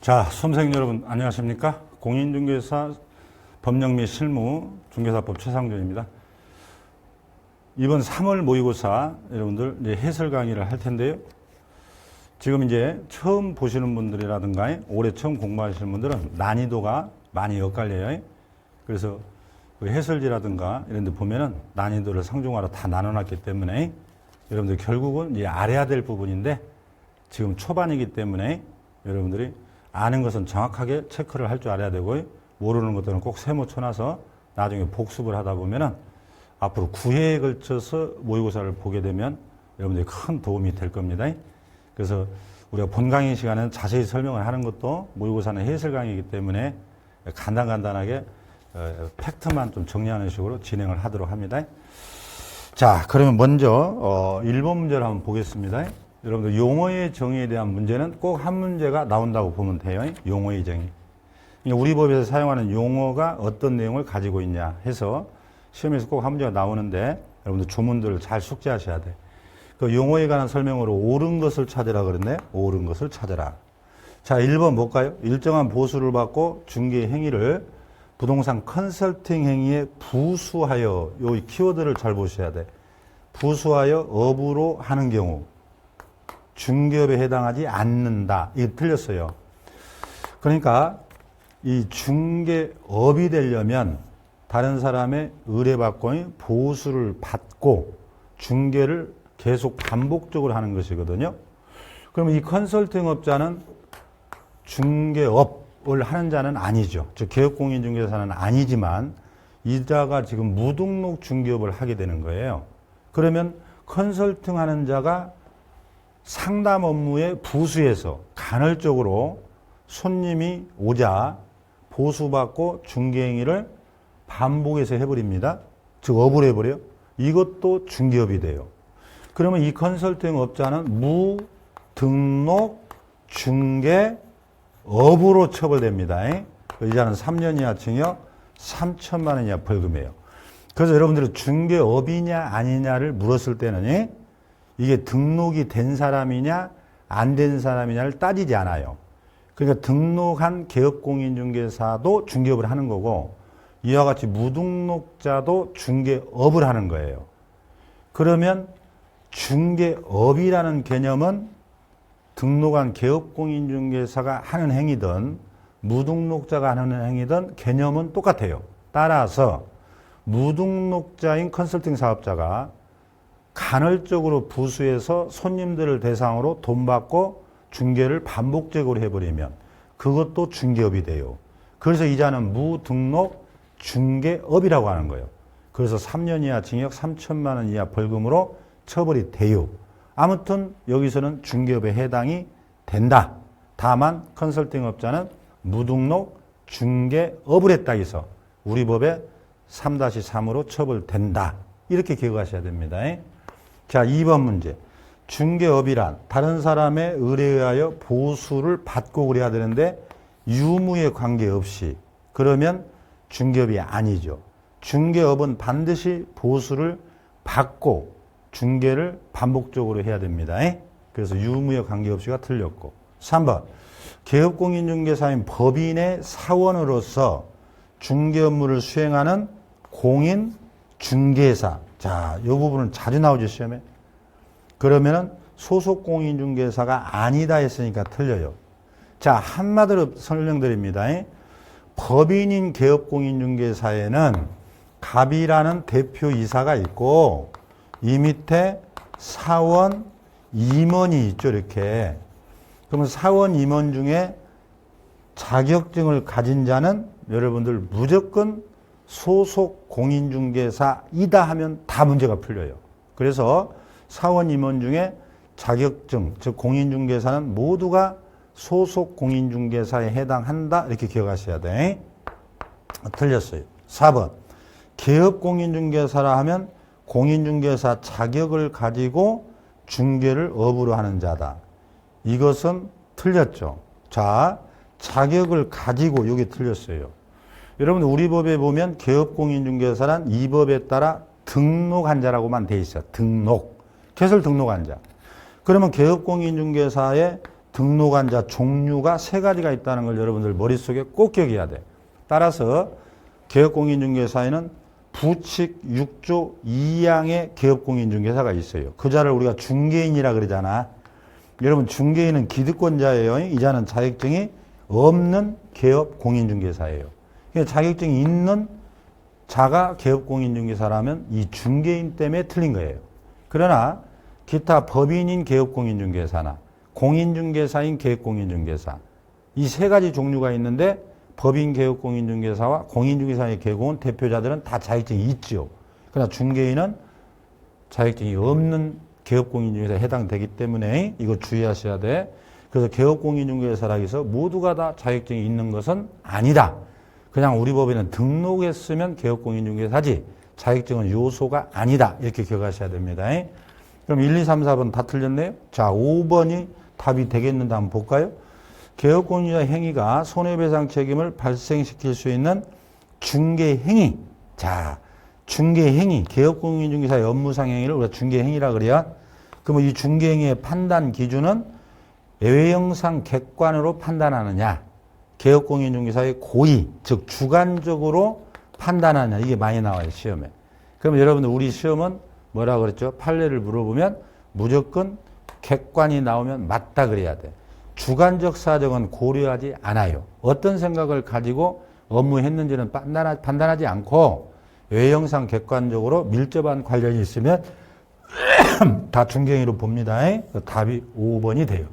자, 수험생 여러분 안녕하십니까? 공인중개사 법령 및 실무 중개사법 최상준입니다. 이번 3월 모의고사 여러분들 이제 해설 강의를 할 텐데요. 지금 이제 처음 보시는 분들이라든가 올해 처음 공부하시는 분들은 난이도가 많이 엇갈려요. 그래서 그 해설지라든가 이런 데 보면은 난이도를 상중하로 다 나눠놨기 때문에 여러분들 결국은 이제 알아야 될 부분인데 지금 초반이기 때문에 여러분들이 아는 것은 정확하게 체크를 할 줄 알아야 되고요. 모르는 것들은 꼭 세모쳐놔서 나중에 복습을 하다 보면은 앞으로 9회에 걸쳐서 모의고사를 보게 되면 여러분들이 큰 도움이 될 겁니다. 그래서 우리가 본 강의 시간에는 자세히 설명을 하는 것도 모의고사는 해설 강의이기 때문에 간단하게 팩트만 좀 정리하는 식으로 진행을 하도록 합니다. 자, 그러면 먼저 1번 문제를 한번 보겠습니다. 여러분들 용어의 정의에 대한 문제는 꼭 한 문제가 나온다고 보면 돼요. 용어의 정의. 우리 법에서 사용하는 용어가 어떤 내용을 가지고 있냐 해서 시험에서 꼭 한 문제가 나오는데 여러분들 조문들을 잘 숙지하셔야 돼. 그 용어에 관한 설명으로 옳은 것을 찾으라 그러네. 옳은 것을 찾으라. 자, 1번 뭘까요? 일정한 보수를 받고 중개 행위를 부동산 컨설팅 행위에 부수하여, 요 키워드를 잘 보셔야 돼. 부수하여 업으로 하는 경우 중개업에 해당하지 않는다. 이게 틀렸어요. 그러니까 이 중개업이 되려면 다른 사람의 의뢰받고 보수를 받고 중개를 계속 반복적으로 하는 것이거든요. 그러면 이 컨설팅업자는 중개업을 하는 자는 아니죠. 즉 개업공인중개사는 아니지만 이 자가 지금 무등록 중개업을 하게 되는 거예요. 그러면 컨설팅하는 자가 상담 업무에 부수해서 간헐적으로 손님이 오자 보수받고 중개행위를 반복해서 해버립니다. 즉 업을 해버려요. 이것도 중개업이 돼요. 그러면 이 컨설팅 업자는 무등록 중개업으로 처벌됩니다. 이 자는 3년 이하 징역 3천만 원 이하 벌금이에요. 그래서 여러분들이 중개업이냐 아니냐를 물었을 때는 이게 등록이 된 사람이냐 안 된 사람이냐를 따지지 않아요. 그러니까 등록한 개업공인중개사도 중개업을 하는 거고 이와 같이 무등록자도 중개업을 하는 거예요. 그러면 중개업이라는 개념은 등록한 개업공인중개사가 하는 행위든 무등록자가 하는 행위든 개념은 똑같아요. 따라서 무등록자인 컨설팅 사업자가 간헐적으로 부수해서 손님들을 대상으로 돈 받고 중개를 반복적으로 해버리면 그것도 중개업이 돼요. 그래서 이자는 무등록 중개업이라고 하는 거예요. 그래서 3년 이하 징역 3천만 원 이하 벌금으로 처벌이 돼요. 아무튼 여기서는 중개업에 해당이 된다. 다만 컨설팅업자는 무등록 중개업을 했다 해서 우리 법에 3-3으로 처벌된다. 이렇게 기억하셔야 됩니다. 자, 2번 문제. 중개업이란 다른 사람의 의뢰에 의하여 보수를 받고 그래야 되는데 유무에 관계없이 그러면 중개업이 아니죠. 중개업은 반드시 보수를 받고 중개를 반복적으로 해야 됩니다. 그래서 유무에 관계없이가 틀렸고 3번. 개업공인중개사인 법인의 사원으로서 중개 업무를 수행하는 공인중개사. 자, 이 부분은 자주 나오죠, 시험에. 그러면은 소속 공인중개사가 아니다 했으니까 틀려요. 자, 한마디로 설명드립니다. 법인인 개업공인중개사에는 갑이라는 대표이사가 있고 이 밑에 사원 임원이 있죠, 이렇게. 그러면 사원 임원 중에 자격증을 가진 자는 여러분들 무조건 소속 공인중개사이다 하면 다 문제가 풀려요. 그래서 사원 임원 중에 자격증, 즉 공인중개사는 모두가 소속 공인중개사에 해당한다. 이렇게 기억하셔야 돼. 틀렸어요. 4번. 개업공인중개사라 하면 공인중개사 자격을 가지고 중개를 업으로 하는 자다. 이것은 틀렸죠. 자, 자격을 가지고 여기 틀렸어요. 여러분 우리 법에 보면 개업공인중개사란 이 법에 따라 등록한 자라고만 돼 있어요. 등록. 개설 등록한 자. 그러면 개업공인중개사에 등록한 자 종류가 3가지가 있다는 걸 여러분들 머릿속에 꼭 기억해야 돼. 따라서 개업공인중개사에는 부칙 6조 2항의 개업공인중개사가 있어요. 그 자를 우리가 중개인이라 그러잖아. 여러분 중개인은 기득권자예요. 이 자는 자격증이 없는 개업공인중개사예요. 그러니까 자격증이 있는 자가 개업공인중개사라면 이 중개인 때문에 틀린 거예요. 그러나 기타 법인인 개업공인중개사나 공인중개사인 개업공인중개사 이 3가지 종류가 있는데 법인 개업공인중개사와 공인중개사의 개공은 대표자들은 다 자격증이 있죠. 그러나 중개인은 자격증이 없는 개업공인중개사에 해당되기 때문에 이거 주의하셔야 돼. 그래서 개업공인중개사라고 해서 모두가 다 자격증이 있는 것은 아니다. 그냥 우리 법에는 등록했으면 개업공인중개사지 자격증은 요소가 아니다. 이렇게 기억하셔야 됩니다. 그럼 1, 2, 3, 4번 다 틀렸네요. 자, 5번이 답이 되겠는데 한번 볼까요? 개업공인중개사 행위가 손해배상 책임을 발생시킬 수 있는 중개행위. 자, 중개행위, 개업공인중개사의 업무상 행위를 우리가 중개행위라 그래야. 그러면 이 중개행위의 판단 기준은 외형상 객관으로 판단하느냐, 개업공인중개사의 고의, 즉 주관적으로 판단하느냐, 이게 많이 나와요 시험에. 그러면 여러분들 우리 시험은 뭐라 그랬죠? 판례를 물어보면 무조건 객관이 나오면 맞다 그래야 돼. 주관적 사정은 고려하지 않아요. 어떤 생각을 가지고 업무했는지는 판단하지 않고 외형상 객관적으로 밀접한 관련이 있으면 다 중개행위로 봅니다. 답이 5번이 돼요.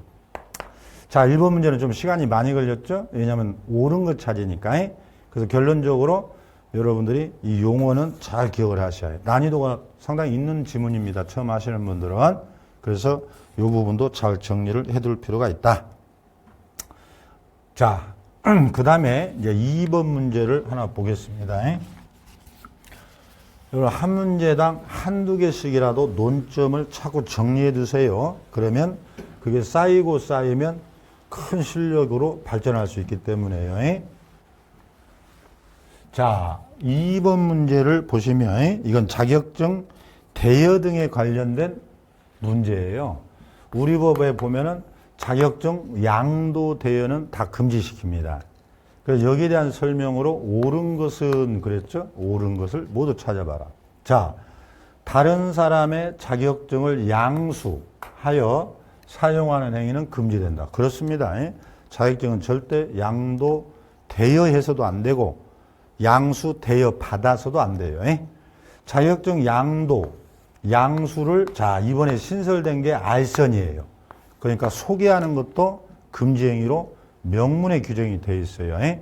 자, 1번 문제는 좀 시간이 많이 걸렸죠? 왜냐하면 옳은 것 찾으니까. 그래서 결론적으로 여러분들이 이 용어는 잘 기억을 하셔야 해요. 난이도가 상당히 있는 지문입니다. 처음 하시는 분들은. 그래서 이 부분도 잘 정리를 해둘 필요가 있다. 자, 그 다음에 이제 2번 문제를 하나 보겠습니다. 여러분, 한 문제당 한두 개씩이라도 논점을 자꾸 정리해 두세요. 그러면 그게 쌓이고 쌓이면 큰 실력으로 발전할 수 있기 때문에요. 자, 2번 문제를 보시면 이건 자격증 대여 등에 관련된 문제예요. 우리 법에 보면은 자격증 양도 대여는 다 금지시킵니다. 그래서 여기에 대한 설명으로 옳은 것은 그랬죠? 옳은 것을 모두 찾아봐라. 자, 다른 사람의 자격증을 양수하여 사용하는 행위는 금지된다. 그렇습니다. 자격증은 절대 양도 대여해서도 안 되고 양수 대여 받아서도 안 돼요. 자격증 양도, 양수를 자 이번에 신설된 게 알선이에요. 그러니까 소개하는 것도 금지 행위로 명문에 규정이 되어 있어요.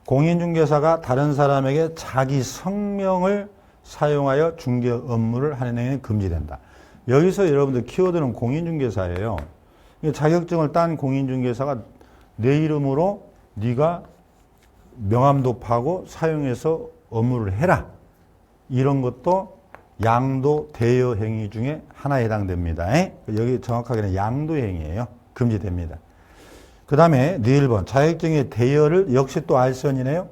공인중개사가 다른 사람에게 자기 성명을 사용하여 중개 업무를 하는 행위는 금지된다. 여기서 여러분들 키워드는 공인중개사예요. 자격증을 딴 공인중개사가 내 이름으로 네가 명함도 파고 사용해서 업무를 해라. 이런 것도 양도 대여 행위 중에 하나에 해당됩니다. 여기 정확하게는 양도 행위예요. 금지됩니다. 그 다음에 1번 자격증의 대여를 역시 또 알선이네요.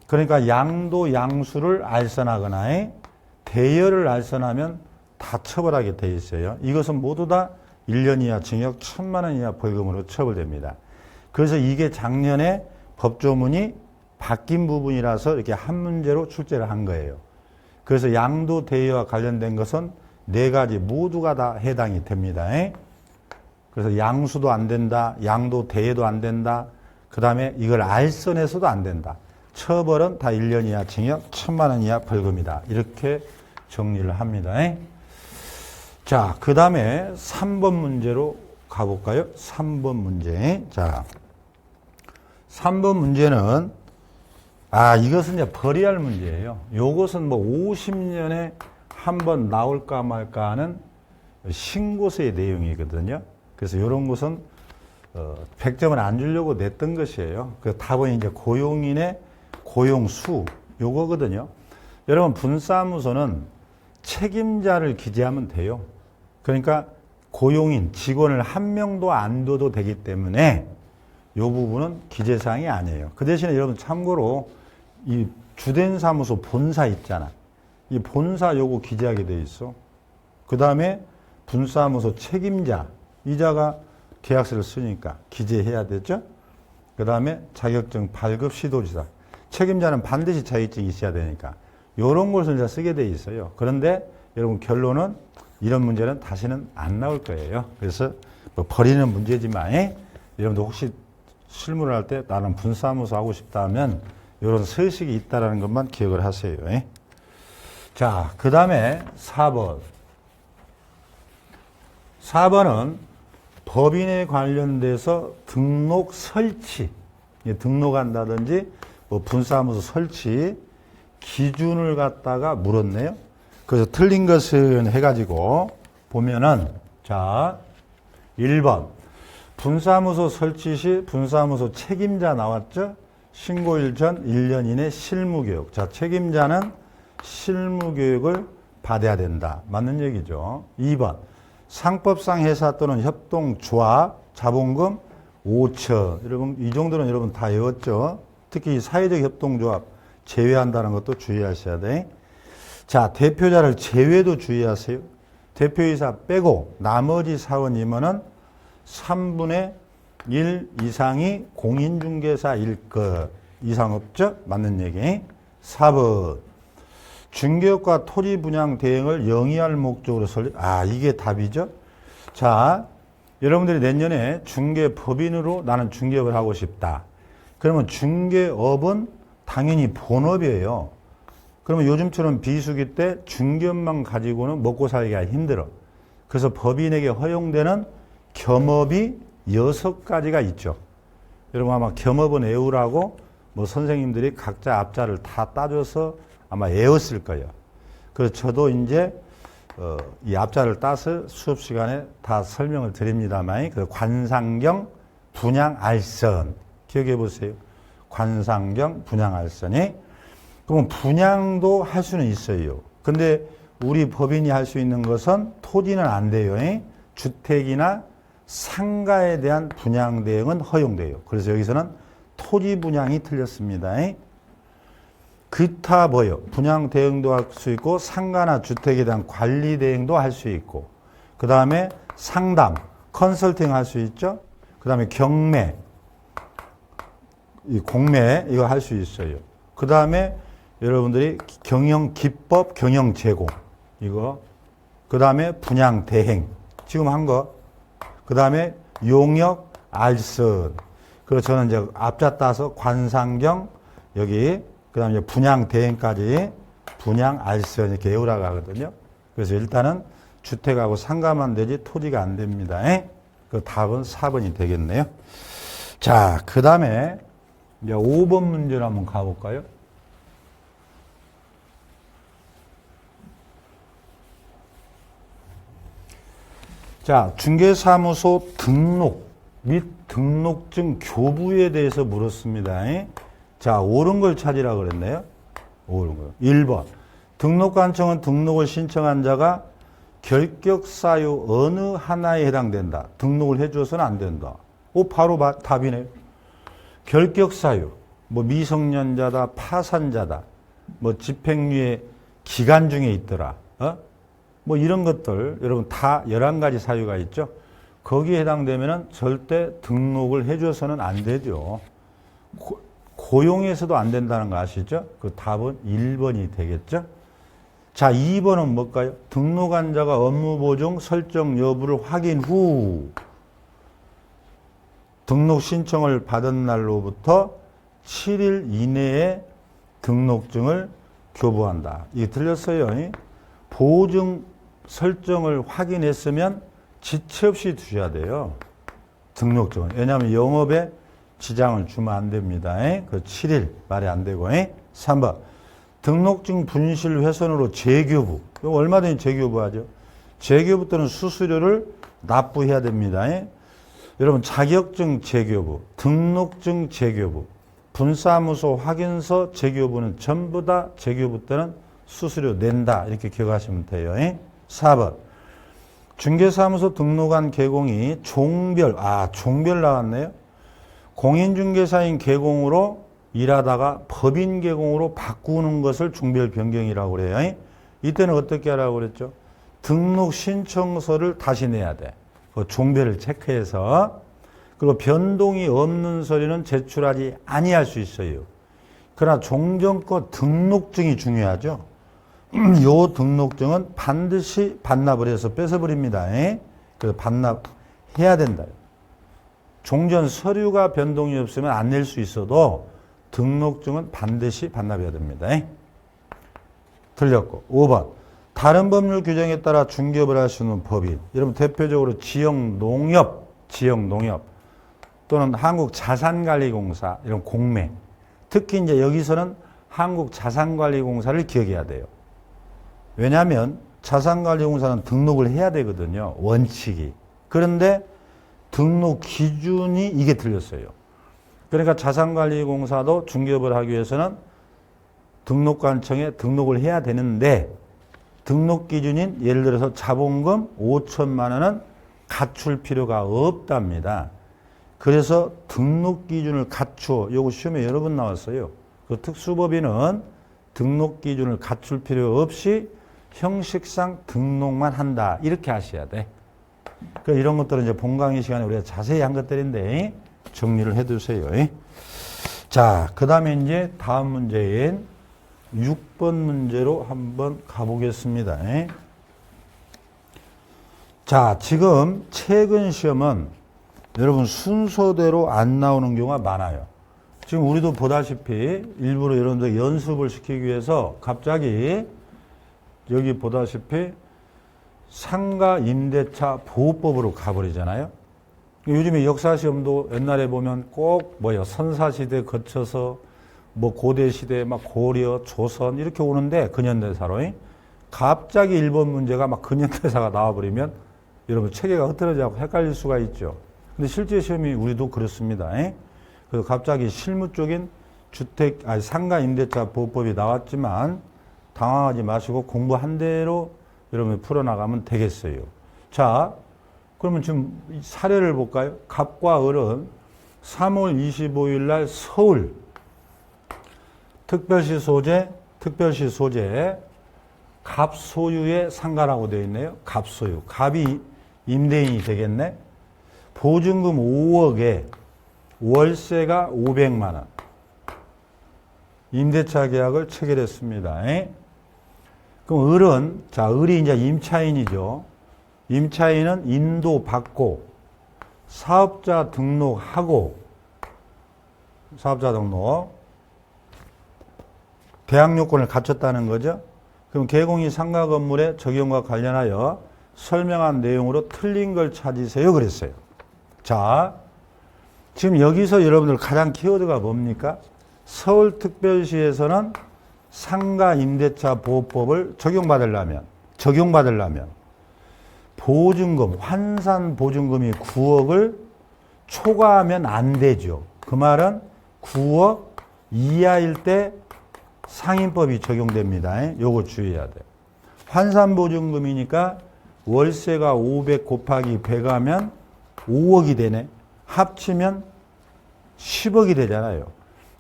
그러니까 양도 양수를 알선하거나 대여를 알선하면 다 처벌하게 돼 있어요. 이것은 모두 다 1년 이하 징역 1,000만 원 이하 벌금으로 처벌됩니다. 그래서 이게 작년에 법조문이 바뀐 부분이라서 이렇게 한 문제로 출제를 한 거예요. 그래서 양도 대여와 관련된 것은 4가지 모두가 다 해당이 됩니다. 그래서 양수도 안 된다, 양도 대여도 안 된다, 그 다음에 이걸 알선해서도 안 된다. 처벌은 다 1년 이하 징역 1,000만 원 이하 벌금이다. 이렇게 정리를 합니다. 자, 그 다음에 3번 문제로 가볼까요? 3번 문제. 자, 3번 문제는 이것은 이제 벌해야 할 문제예요. 요것은 뭐 50년에 한 번 나올까 말까 하는 신고서의 내용이거든요. 그래서 이런 것은 100점을 안 주려고 냈던 것이에요. 그 답은 이제 고용인의 고용수 요거거든요. 여러분 분사무소는 책임자를 기재하면 돼요. 그러니까 고용인 직원을 한 명도 안 둬도 되기 때문에 이 부분은 기재사항이 아니에요. 그 대신에 여러분 참고로 이 주된 사무소 본사 있잖아. 이 본사 요거 기재하게 돼 있어. 그 다음에 분사무소 책임자 이자가 계약서를 쓰니까 기재해야 되죠. 그 다음에 자격증 발급 시도지사. 책임자는 반드시 자격증이 있어야 되니까 이런 것을 이제 쓰게 돼 있어요. 그런데 여러분 결론은 이런 문제는 다시는 안 나올 거예요. 그래서 뭐 버리는 문제지만 여러분들 혹시 실무를 할 때 나는 분사무소 하고 싶다 하면 이런 서식이 있다는 것만 기억을 하세요. 자, 그 다음에 4번. 4번은 법인에 관련돼서 등록 설치, 등록한다든지 뭐 분사무소 설치 기준을 갖다가 물었네요. 그래서 틀린 것은 해가지고 보면은 자 1번 분사무소 설치 시 분사무소 책임자 나왔죠? 신고일 전 1년 이내 실무교육. 자, 책임자는 실무교육을 받아야 된다. 맞는 얘기죠. 2번 상법상 회사 또는 협동조합 자본금 5천. 여러분 이 정도는 여러분 다 외웠죠. 특히 사회적 협동조합 제외한다는 것도 주의하셔야 돼. 자, 대표자를 제외도 주의하세요. 대표이사 빼고 나머지 사원 임원은 3분의 1 이상이 공인중개사일 것 이상 없죠? 맞는 얘기. 4번 중개업과 토지 분양 대행을 영위할 목적으로 설립. 이게 답이죠. 자, 여러분들이 내년에 중개법인으로 나는 중개업을 하고 싶다. 그러면 중개업은 당연히 본업이에요. 그러면 요즘처럼 비수기 때 중개업만 가지고는 먹고 살기가 힘들어. 그래서 법인에게 허용되는 겸업이 6가지가 있죠. 여러분 아마 겸업은 외우라고 뭐 선생님들이 각자 앞자를 다 따줘서 아마 외웠을 거예요. 그래서 저도 이제 이 앞자를 따서 수업 시간에 다 설명을 드립니다만 그 관상경 분양알선 기억해 보세요. 관상경 분양알선이 그러면 분양도 할 수는 있어요. 근데 우리 법인이 할 수 있는 것은 토지는 안 돼요. 주택이나 상가에 대한 분양 대행은 허용돼요. 그래서 여기서는 토지 분양이 틀렸습니다. 기타 뭐요? 분양 대행도 할 수 있고 상가나 주택에 대한 관리 대행도 할 수 있고 그 다음에 상담, 컨설팅 할 수 있죠. 그 다음에 경매, 이 공매 이거 할 수 있어요. 그 다음에 여러분들이 경영 기법, 경영 제공 이거 그 다음에 분양 대행 지금 한 거 그 다음에 용역 알선 그리고 저는 이제 앞자 따서 관상경 여기 그 다음에 분양 대행까지 분양 알선 이렇게 외우라고 하거든요. 그래서 일단은 주택하고 상가만 되지 토지가 안 됩니다. 그 답은 4번이 되겠네요. 자, 그 다음에 이제 5번 문제로 한번 가볼까요? 자, 중개사무소 등록 및 등록증 교부에 대해서 물었습니다. 자, 옳은 걸 찾으라고 그랬네요. 옳은 거. 1번. 등록관청은 등록을 신청한 자가 결격사유 어느 하나에 해당된다. 등록을 해줘서는 안 된다. 바로 답이네요. 결격사유. 뭐 미성년자다, 파산자다, 뭐 집행유예 기간 중에 있더라. 뭐 이런 것들 여러분 다 11가지 사유가 있죠. 거기에 해당되면은 절대 등록을 해줘서는 안 되죠. 고용에서도 안 된다는 거 아시죠? 그 답은 1번이 되겠죠. 자, 2번은 뭘까요? 등록한 자가 업무 보정 설정 여부를 확인 후 등록 신청을 받은 날로부터 7일 이내에 등록증을 교부한다. 이게 틀렸어요. 보증 설정을 확인했으면 지체 없이 두셔야 돼요. 등록증을. 왜냐하면 영업에 지장을 주면 안 됩니다. 그 7일 말이 안 되고. 3번. 등록증 분실 훼손으로 재교부. 이거 얼마든지 재교부하죠. 재교부 또는 수수료를 납부해야 됩니다. 여러분 자격증 재교부, 등록증 재교부, 분사무소 확인서 재교부는 전부 다 재교부 때는 수수료 낸다. 이렇게 기억하시면 돼요. 4번. 중개사무소 등록한 개공이 종별, 종별 나왔네요. 공인중개사인 개공으로 일하다가 법인 개공으로 바꾸는 것을 종별 변경이라고 그래요. 이때는 어떻게 하라고 그랬죠? 등록 신청서를 다시 내야 돼. 그 종별을 체크해서 그리고 변동이 없는 서류는 제출하지 아니할 수 있어요. 그러나 종전권 등록증이 중요하죠. 요 등록증은 반드시 반납을 해서 뺏어버립니다. 그래서 반납해야 된다. 종전 서류가 변동이 없으면 안 낼 수 있어도 등록증은 반드시 반납해야 됩니다. 틀렸고 5번 다른 법률 규정에 따라 중개업을 할 수 있는 법인 여러분 대표적으로 지역농협 또는 한국자산관리공사 이런 공매 특히 이제 여기서는 한국자산관리공사를 기억해야 돼요. 왜냐하면 자산관리공사는 등록을 해야 되거든요. 원칙이. 그런데 등록 기준이 이게 틀렸어요. 그러니까 자산관리공사도 중개업을 하기 위해서는 등록관청에 등록을 해야 되는데 등록 기준인 예를 들어서 자본금 5천만 원은 갖출 필요가 없답니다. 그래서 등록 기준을 갖추어 요거 시험에 여러 번 나왔어요. 그 특수법인은 등록 기준을 갖출 필요 없이 형식상 등록만 한다. 이렇게 하셔야 돼. 그러니까 이런 것들은 이제 본 강의 시간에 우리가 자세히 한 것들인데 정리를 해 두세요. 자, 그 다음에 이제 다음 문제인 6번 문제로 한번 가보겠습니다. 자, 지금 최근 시험은 여러분 순서대로 안 나오는 경우가 많아요. 지금 우리도 보다시피 일부러 여러분들 연습을 시키기 위해서 갑자기 여기 보다시피 상가 임대차 보호법으로 가버리잖아요. 요즘에 역사시험도 옛날에 보면 꼭 선사시대 거쳐서 고대시대 고려, 조선 이렇게 오는데 근현대사로 갑자기 1번 문제가 근현대사가 나와버리면 여러분 체계가 흐트러져서 헷갈릴 수가 있죠. 근데 실제 시험이 우리도 그렇습니다. 그래서 갑자기 실무 쪽인 상가 임대차 보호법이 나왔지만 당황하지 마시고 공부한 대로 여러분이 풀어나가면 되겠어요. 자, 그러면 지금 사례를 볼까요? 갑과 을은 3월 25일 날 서울 특별시 소재 갑 소유의 상가라고 되어 있네요. 갑 소유. 갑이 임대인이 되겠네. 보증금 5억에 월세가 500만 원. 임대차 계약을 체결했습니다. 그럼 을은, 을이 이제 임차인이죠. 임차인은 인도받고 사업자 등록하고 계약 요건을 갖췄다는 거죠. 그럼 개공이 상가 건물의 적용과 관련하여 설명한 내용으로 틀린 걸 찾으세요. 그랬어요. 자, 지금 여기서 여러분들 가장 키워드가 뭡니까? 서울특별시에서는 상가 임대차 보호법을 적용받으려면 보증금, 환산 보증금이 9억을 초과하면 안 되죠. 그 말은 9억 이하일 때 상인법이 적용됩니다. 요거 주의해야 돼요. 환산 보증금이니까 월세가 500 곱하기 100 하면 5억이 되네. 합치면 10억이 되잖아요.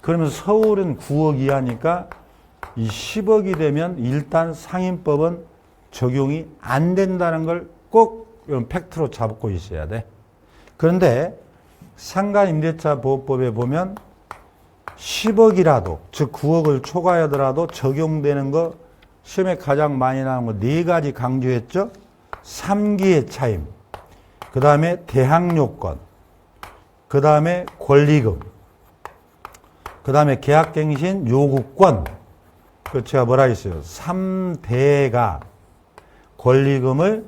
그러면 서울은 9억 이하니까 이 10억이 되면 일단 상인법은 적용이 안 된다는 걸 꼭 이런 팩트로 잡고 있어야 돼. 그런데 상가 임대차 보호법에 보면 10억이라도, 즉 9억을 초과하더라도 적용되는 거 시험에 가장 많이 나오는 거 4가지 강조했죠. 3기의 차임, 그 다음에 대항요건, 그 다음에 권리금, 그 다음에 계약갱신 요구권. 그 제가 뭐라 했어요? 3대가 권리금을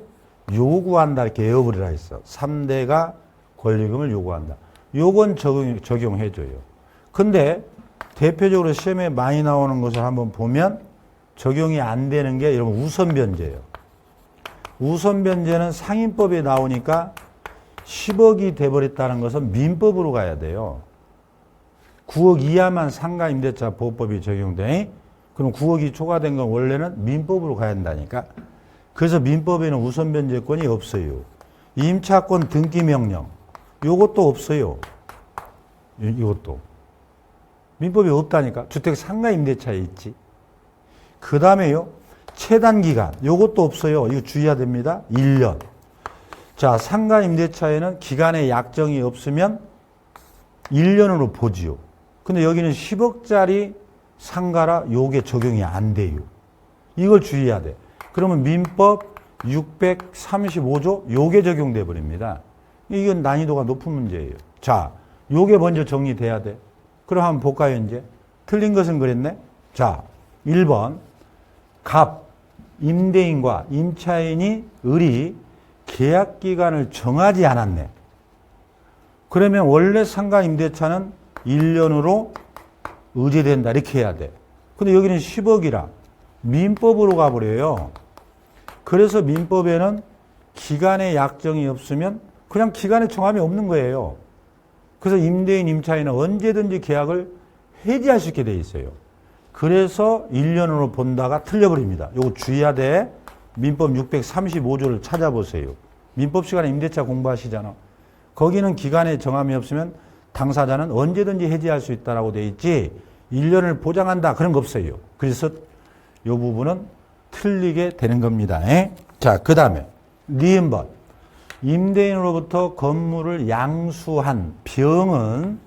요구한다 이렇게 외워버리라 했어. 3대가 권리금을 요구한다. 요건 적용해줘요. 근데 대표적으로 시험에 많이 나오는 것을 한번 보면 적용이 안 되는 게 여러분 우선변제예요. 우선변제는 상인법에 나오니까 10억이 돼버렸다는 것은 민법으로 가야 돼요. 9억 이하만 상가 임대차 보호법이 적용돼. 그럼 9억이 초과된 건 원래는 민법으로 가야 한다니까. 그래서 민법에는 우선변제권이 없어요. 임차권 등기명령 요것도 없어요. 이것도 민법에 없다니까. 주택 상가 임대차에 있지. 그 다음에요, 체단기간 요것도 없어요. 이거 주의해야 됩니다. 1년. 자, 상가 임대차에는 기간의 약정이 없으면 1년으로 보지요. 근데 여기는 10억짜리 상가라 요게 적용이 안 돼요. 이걸 주의해야 돼. 그러면 민법 635조 요게 적용돼 버립니다. 이건 난이도가 높은 문제예요. 자, 요게 먼저 정리돼야 돼. 그럼 한번 볼까요, 이제? 틀린 것은 그랬네? 자, 1번. 갑, 임대인과 임차인이 을이 계약 기간을 정하지 않았네. 그러면 원래 상가 임대차는 1년으로 의제된다. 이렇게 해야 돼. 근데 여기는 10억이라 민법으로 가버려요. 그래서 민법에는 기간의 약정이 없으면 그냥 기간의 정함이 없는 거예요. 그래서 임대인, 임차인은 언제든지 계약을 해지할 수 있게 돼 있어요. 그래서 1년으로 본다가 틀려버립니다. 요거 주의해야 돼. 민법 635조를 찾아보세요. 민법 시간에 임대차 공부하시잖아. 거기는 기간의 정함이 없으면 당사자는 언제든지 해지할 수 있다라고 돼 있지 1년을 보장한다 그런 거 없어요. 그래서 이 부분은 틀리게 되는 겁니다. 자, 그 다음에 니은번. 임대인으로부터 건물을 양수한 병은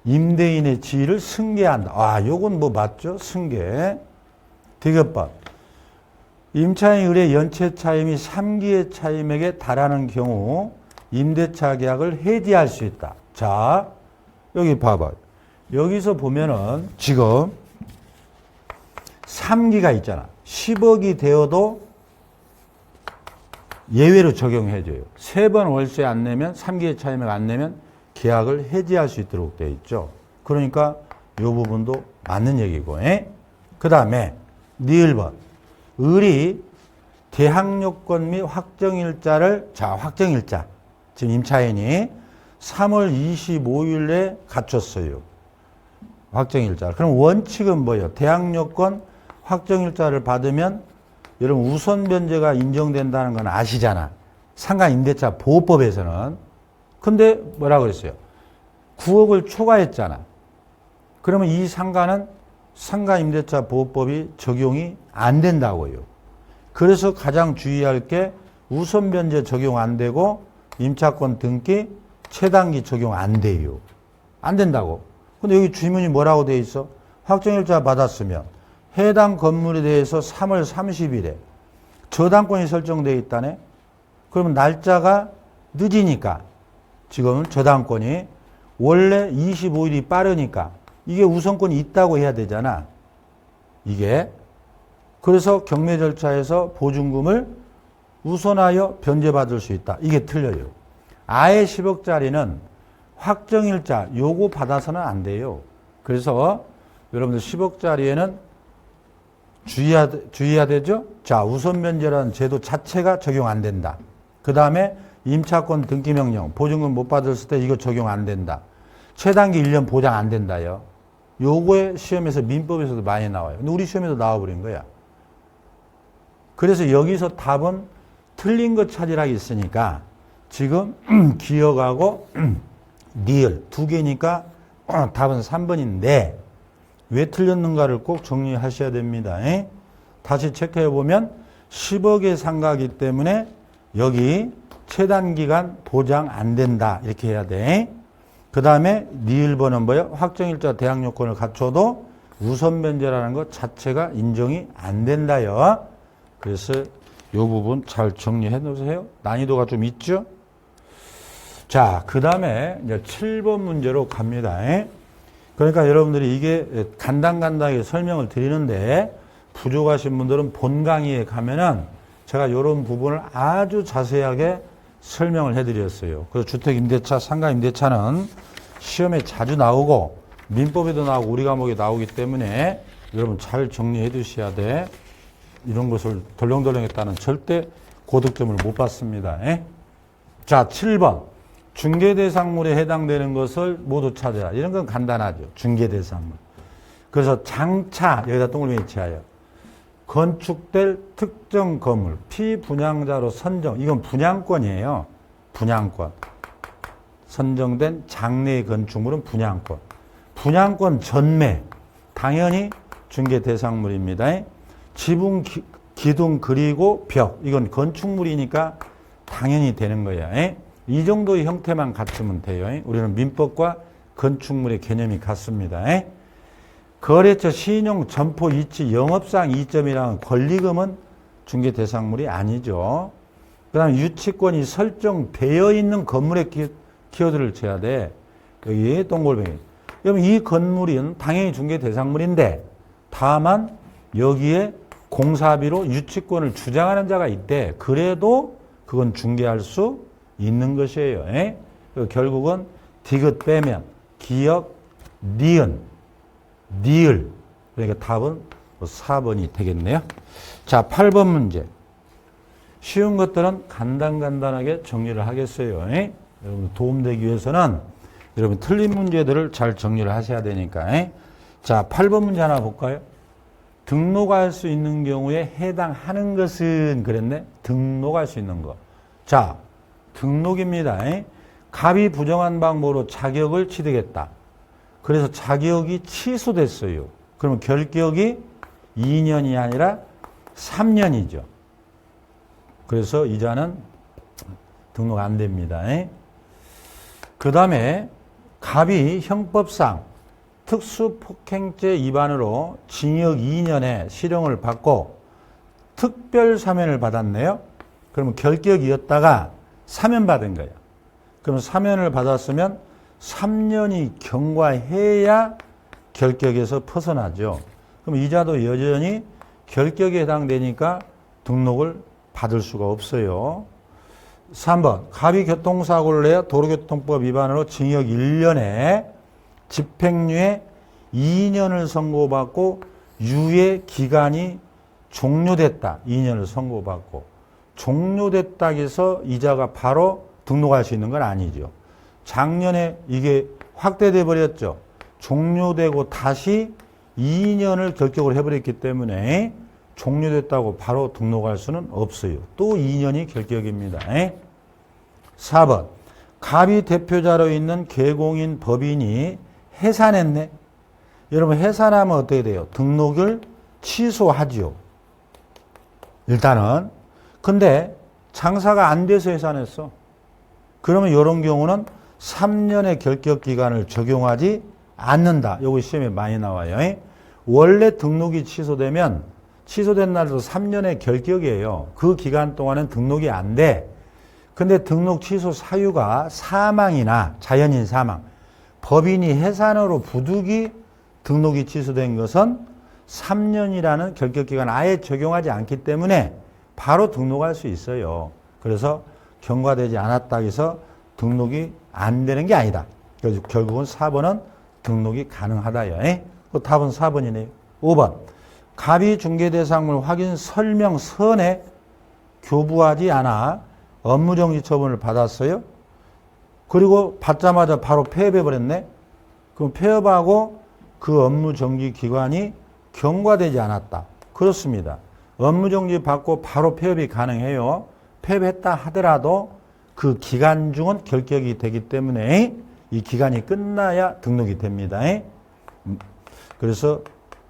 임대인의 지위를 승계한다. 아, 요건 뭐 맞죠? 승계. 디귿번. 임차인 을의 연체 차임이 3기의 차임액에 달하는 경우 임대차 계약을 해지할 수 있다. 자, 여기 봐봐. 여기서 보면은 지금 3기가 있잖아. 10억이 되어도 예외로 적용해줘요. 3번 월세 안 내면 3기의 차임액 안 내면 계약을 해지할 수 있도록 되어 있죠. 그러니까 이 부분도 맞는 얘기고. 그 다음에 니을번. 을이 대항요건 및 확정일자를 확정일자 지금 임차인이 3월 25일에 갖췄어요. 확정일자. 그럼 원칙은 뭐예요? 대항요건 확정일자를 받으면 여러분 우선 변제가 인정된다는 건 아시잖아. 상가 임대차 보호법에서는. 근데 뭐라고 그랬어요? 9억을 초과했잖아. 그러면 이 상가는 상가 임대차 보호법이 적용이 안 된다고요. 그래서 가장 주의할 게 우선 변제 적용 안 되고 임차권 등기 최단기 적용 안 돼요. 안 된다고. 근데 여기 주문이 뭐라고 돼 있어? 확정일자 받았으면 해당 건물에 대해서 3월 30일에 저당권이 설정되어 있다네. 그러면 날짜가 늦으니까 지금 저당권이 원래 25일이 빠르니까 이게 우선권이 있다고 해야 되잖아. 이게. 그래서 경매 절차에서 보증금을 우선하여 변제받을 수 있다. 이게 틀려요. 아예 10억짜리는 확정일자 요거 받아서는 안 돼요. 그래서 여러분들 10억짜리에는 주의해야 되죠? 자, 우선 변제라는 제도 자체가 적용 안 된다. 그 다음에 임차권 등기명령, 보증금 못 받았을 때 이거 적용 안 된다. 최단기 1년 보장 안 된다요. 요거에 시험에서 민법에서도 많이 나와요. 근데 우리 시험에도 나와버린 거야. 그래서 여기서 답은 틀린 것 찾으라고 있으니까 지금 기억하고 니을 두 개니까 답은 3번인데 왜 틀렸는가를 꼭 정리하셔야 됩니다. 다시 체크해 보면 10억의 상가이기 때문에 여기 최단기간 보장 안 된다. 이렇게 해야 돼. 그 다음에 니을번은 뭐예요? 확정일자 대항요건을 갖춰도 우선 변제라는 것 자체가 인정이 안 된다요. 그래서 이 부분 잘 정리해 놓으세요. 난이도가 좀 있죠? 자, 그 다음에 이제 7번 문제로 갑니다. 그러니까 여러분들이 이게 간단하게 설명을 드리는데 부족하신 분들은 본 강의에 가면은 제가 이런 부분을 아주 자세하게 설명을 해드렸어요. 그래서 주택임대차, 상가임대차는 시험에 자주 나오고 민법에도 나오고 우리 과목에 나오기 때문에 여러분 잘 정리해 두셔야 돼. 이런 것을 덜렁덜렁 했다는 절대 고득점을 못 받습니다. 자, 7번. 중개대상물에 해당되는 것을 모두 찾아라. 이런 건 간단하죠. 중개대상물. 그래서 장차, 여기다 동그라미 치하여 건축될 특정 건물, 피분양자로 선정, 이건 분양권이에요. 분양권. 선정된 장래의 건축물은 분양권. 분양권 전매, 당연히 중개대상물입니다. 지분 기둥 그리고 벽. 이건 건축물이니까 당연히 되는 거야. 이 정도의 형태만 갖추면 돼요. 우리는 민법과 건축물의 개념이 같습니다. 거래처, 신용, 점포, 이치, 영업상 이점이랑 권리금은 중개 대상물이 아니죠. 그 다음에 유치권이 설정되어 있는 건물의 키워드를 쳐야 돼. 여기 동글뱅이. 그러면 이 건물은 당연히 중개 대상물인데 다만 여기에 공사비로 유치권을 주장하는 자가 있대. 그래도 그건 중개할 수 있는 것이에요. 결국은 디귿 빼면 기역, 니은, 니을. 그러니까 답은 4번이 되겠네요. 자, 8번 문제. 쉬운 것들은 간단하게 정리를 하겠어요. 여러분 도움되기 위해서는 여러분 틀린 문제들을 잘 정리를 하셔야 되니까. 자, 8번 문제 하나 볼까요? 등록할 수 있는 경우에 해당하는 것은 그랬네? 등록할 수 있는 거. 자, 등록입니다. 갑이 부정한 방법으로 자격을 취득했다. 그래서 자격이 취소됐어요. 그러면 결격이 2년이 아니라 3년이죠. 그래서 이자는 등록 안 됩니다. 그 다음에 갑이 형법상 특수폭행죄 위반으로 징역 2년에 실형을 받고 특별 사면을 받았네요. 그러면 결격이었다가 사면 받은 거예요. 그러면 사면을 받았으면 3년이 경과해야 결격에서 벗어나죠. 그럼 이자도 여전히 결격에 해당되니까 등록을 받을 수가 없어요. 3번 갑이 교통사고를 내어 도로교통법 위반으로 징역 1년에 집행유예 2년을 선고받고 유예 기간이 종료됐다. 2년을 선고받고 종료됐다 해서 이자가 바로 등록할 수 있는 건 아니죠. 작년에 이게 확대돼 버렸죠. 종료되고 다시 2년을 결격을 해버렸기 때문에 종료됐다고 바로 등록할 수는 없어요. 또 2년이 결격입니다. 4번 갑이 대표자로 있는 계공인 법인이 해산했네. 여러분 해산하면 어떻게 돼요? 등록을 취소하죠. 일단은. 근데 장사가 안 돼서 해산했어. 그러면 이런 경우는 3년의 결격 기간을 적용하지 않는다. 요거 시험에 많이 나와요. 원래 등록이 취소되면 취소된 날도 3년의 결격이에요. 그 기간 동안은 등록이 안 돼. 근데 등록 취소 사유가 사망이나 자연인 사망, 법인이 해산으로 부득이 등록이 취소된 것은 3년이라는 결격기간 아예 적용하지 않기 때문에 바로 등록할 수 있어요. 그래서 경과되지 않았다 해서 등록이 안 되는 게 아니다. 그래서 결국은 4번은 등록이 가능하다요. 답은 4번이네요. 5번 갑이 중개대상물 확인 설명서에 교부하지 않아 업무정지 처분을 받았어요. 그리고 받자마자 바로 폐업해버렸네. 그럼 폐업하고 그 업무정지 기간이 경과되지 않았다. 그렇습니다. 업무정지 받고 바로 폐업이 가능해요. 폐업했다 하더라도 그 기간 중은 결격이 되기 때문에 이 기간이 끝나야 등록이 됩니다. 그래서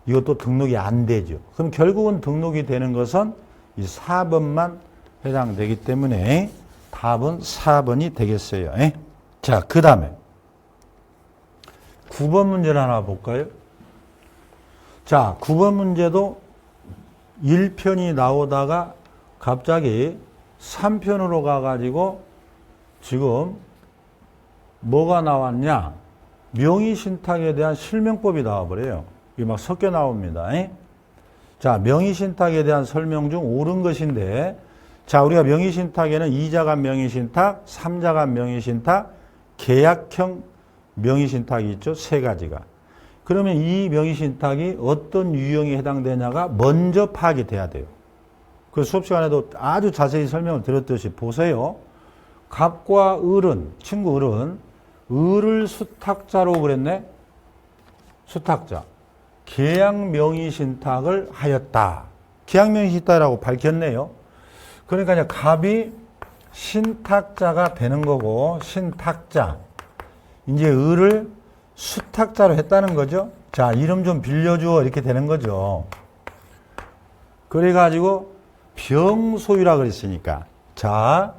이것도 등록이 안 되죠. 그럼 결국은 등록이 되는 것은 이 4번만 해당되기 때문에 답은 4번이 되겠어요. 자, 그 다음에 9번 문제를 하나 볼까요? 자, 9번 문제도 1편이 나오다가 갑자기 3편으로 가가지고 지금 뭐가 나왔냐? 명의신탁에 대한 실명법이 나와버려요. 이게 막 섞여 나옵니다. 자, 명의신탁에 대한 설명 중 옳은 것인데, 자, 우리가 명의신탁에는 2자간 명의신탁, 3자간 명의신탁, 계약형 명의신탁이 있죠. 세 가지가. 그러면 이 명의신탁이 어떤 유형에 해당되냐가 먼저 파악이 돼야 돼요. 그 수업 시간에도 아주 자세히 설명을 드렸듯이 보세요. 갑과 을은, 친구 을은 을을 수탁자로 그랬네. 수탁자. 계약명의신탁을 하였다. 계약명의신탁이라고 밝혔네요. 그러니까 이제 갑이 신탁자가 되는 거고, 신탁자. 이제 을을 수탁자로 했다는 거죠. 자, 이름 좀 빌려줘. 이렇게 되는 거죠. 그래가지고 병소유라 그랬으니까. 자,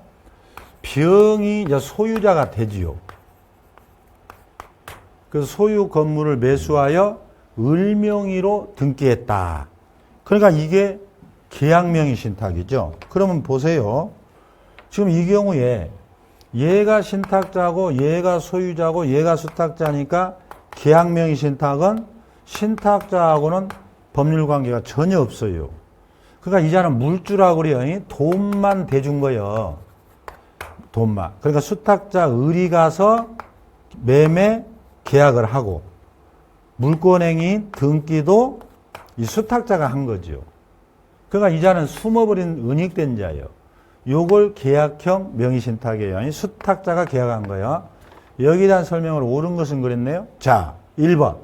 병이 이제 소유자가 되지요. 그 소유 건물을 매수하여 을 명의로 등기했다. 그러니까 이게 계약명의 신탁이죠. 그러면 보세요. 지금 이 경우에 얘가 신탁자고 얘가 소유자고 얘가 수탁자니까 계약명의 신탁은 신탁자하고는 법률관계가 전혀 없어요. 그러니까 이자는 물주라고 그래요. 돈만 대준 거예요. 돈만. 그러니까 수탁자 을이 가서 매매 계약을 하고 물권행위 등기도 이 수탁자가 한 거죠. 그러니까 이자는 숨어버린 은닉된 자예요. 요걸 계약형 명의신탁이에요. 수탁자가 계약한 거예요. 여기에 대한 설명을 옳은 것은 그랬네요. 자, 1번.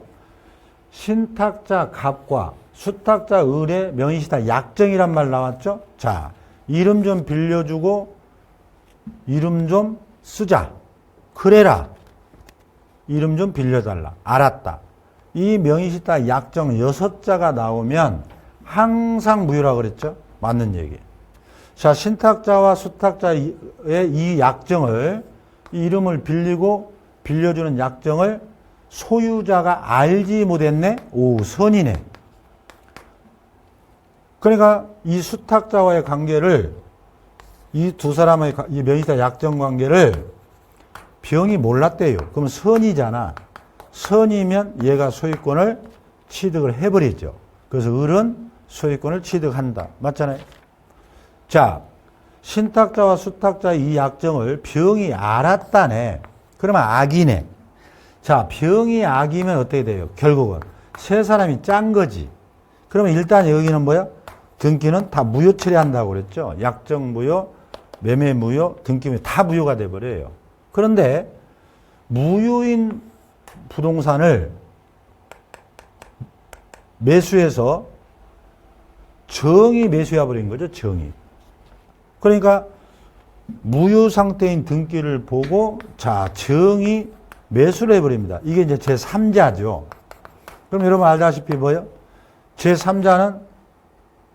신탁자 갑과 수탁자 을의 명의신탁 약정이란 말 나왔죠? 자, 이름 좀 빌려주고 이름 좀 쓰자. 그래라. 이름 좀 빌려달라. 알았다. 이 명의신탁 약정 6자가 나오면 항상 무효라고 그랬죠? 맞는 얘기. 자, 신탁자와 수탁자의 이 약정을, 이 이름을 빌리고 빌려주는 약정을 소유자가 알지 못했네? 오, 선이네. 그러니까 이 수탁자와의 관계를, 이 두 사람의 이 명의신탁 약정 관계를 병이 몰랐대요. 그럼 선이잖아. 선이면 얘가 소유권을 취득을 해버리죠. 그래서 을은 소유권을 취득한다. 맞잖아요. 자, 신탁자와 수탁자의 이 약정을 병이 알았다네. 그러면 악이네. 자, 병이 악이면 어떻게 돼요? 결국은 세 사람이 짠 거지. 그러면 일단 여기는 뭐야? 등기는 다 무효 처리한다고 그랬죠. 약정 무효, 매매 무효, 등기 무효 다 무효가 돼버려요. 그런데 무효인 부동산을 매수해서 정이 매수해버린 거죠. 정이. 그러니까 무효 상태인 등기를 보고 자, 정이 매수를 해버립니다. 이게 이제 제3자죠. 그럼 여러분 알다시피 뭐예요? 제3자는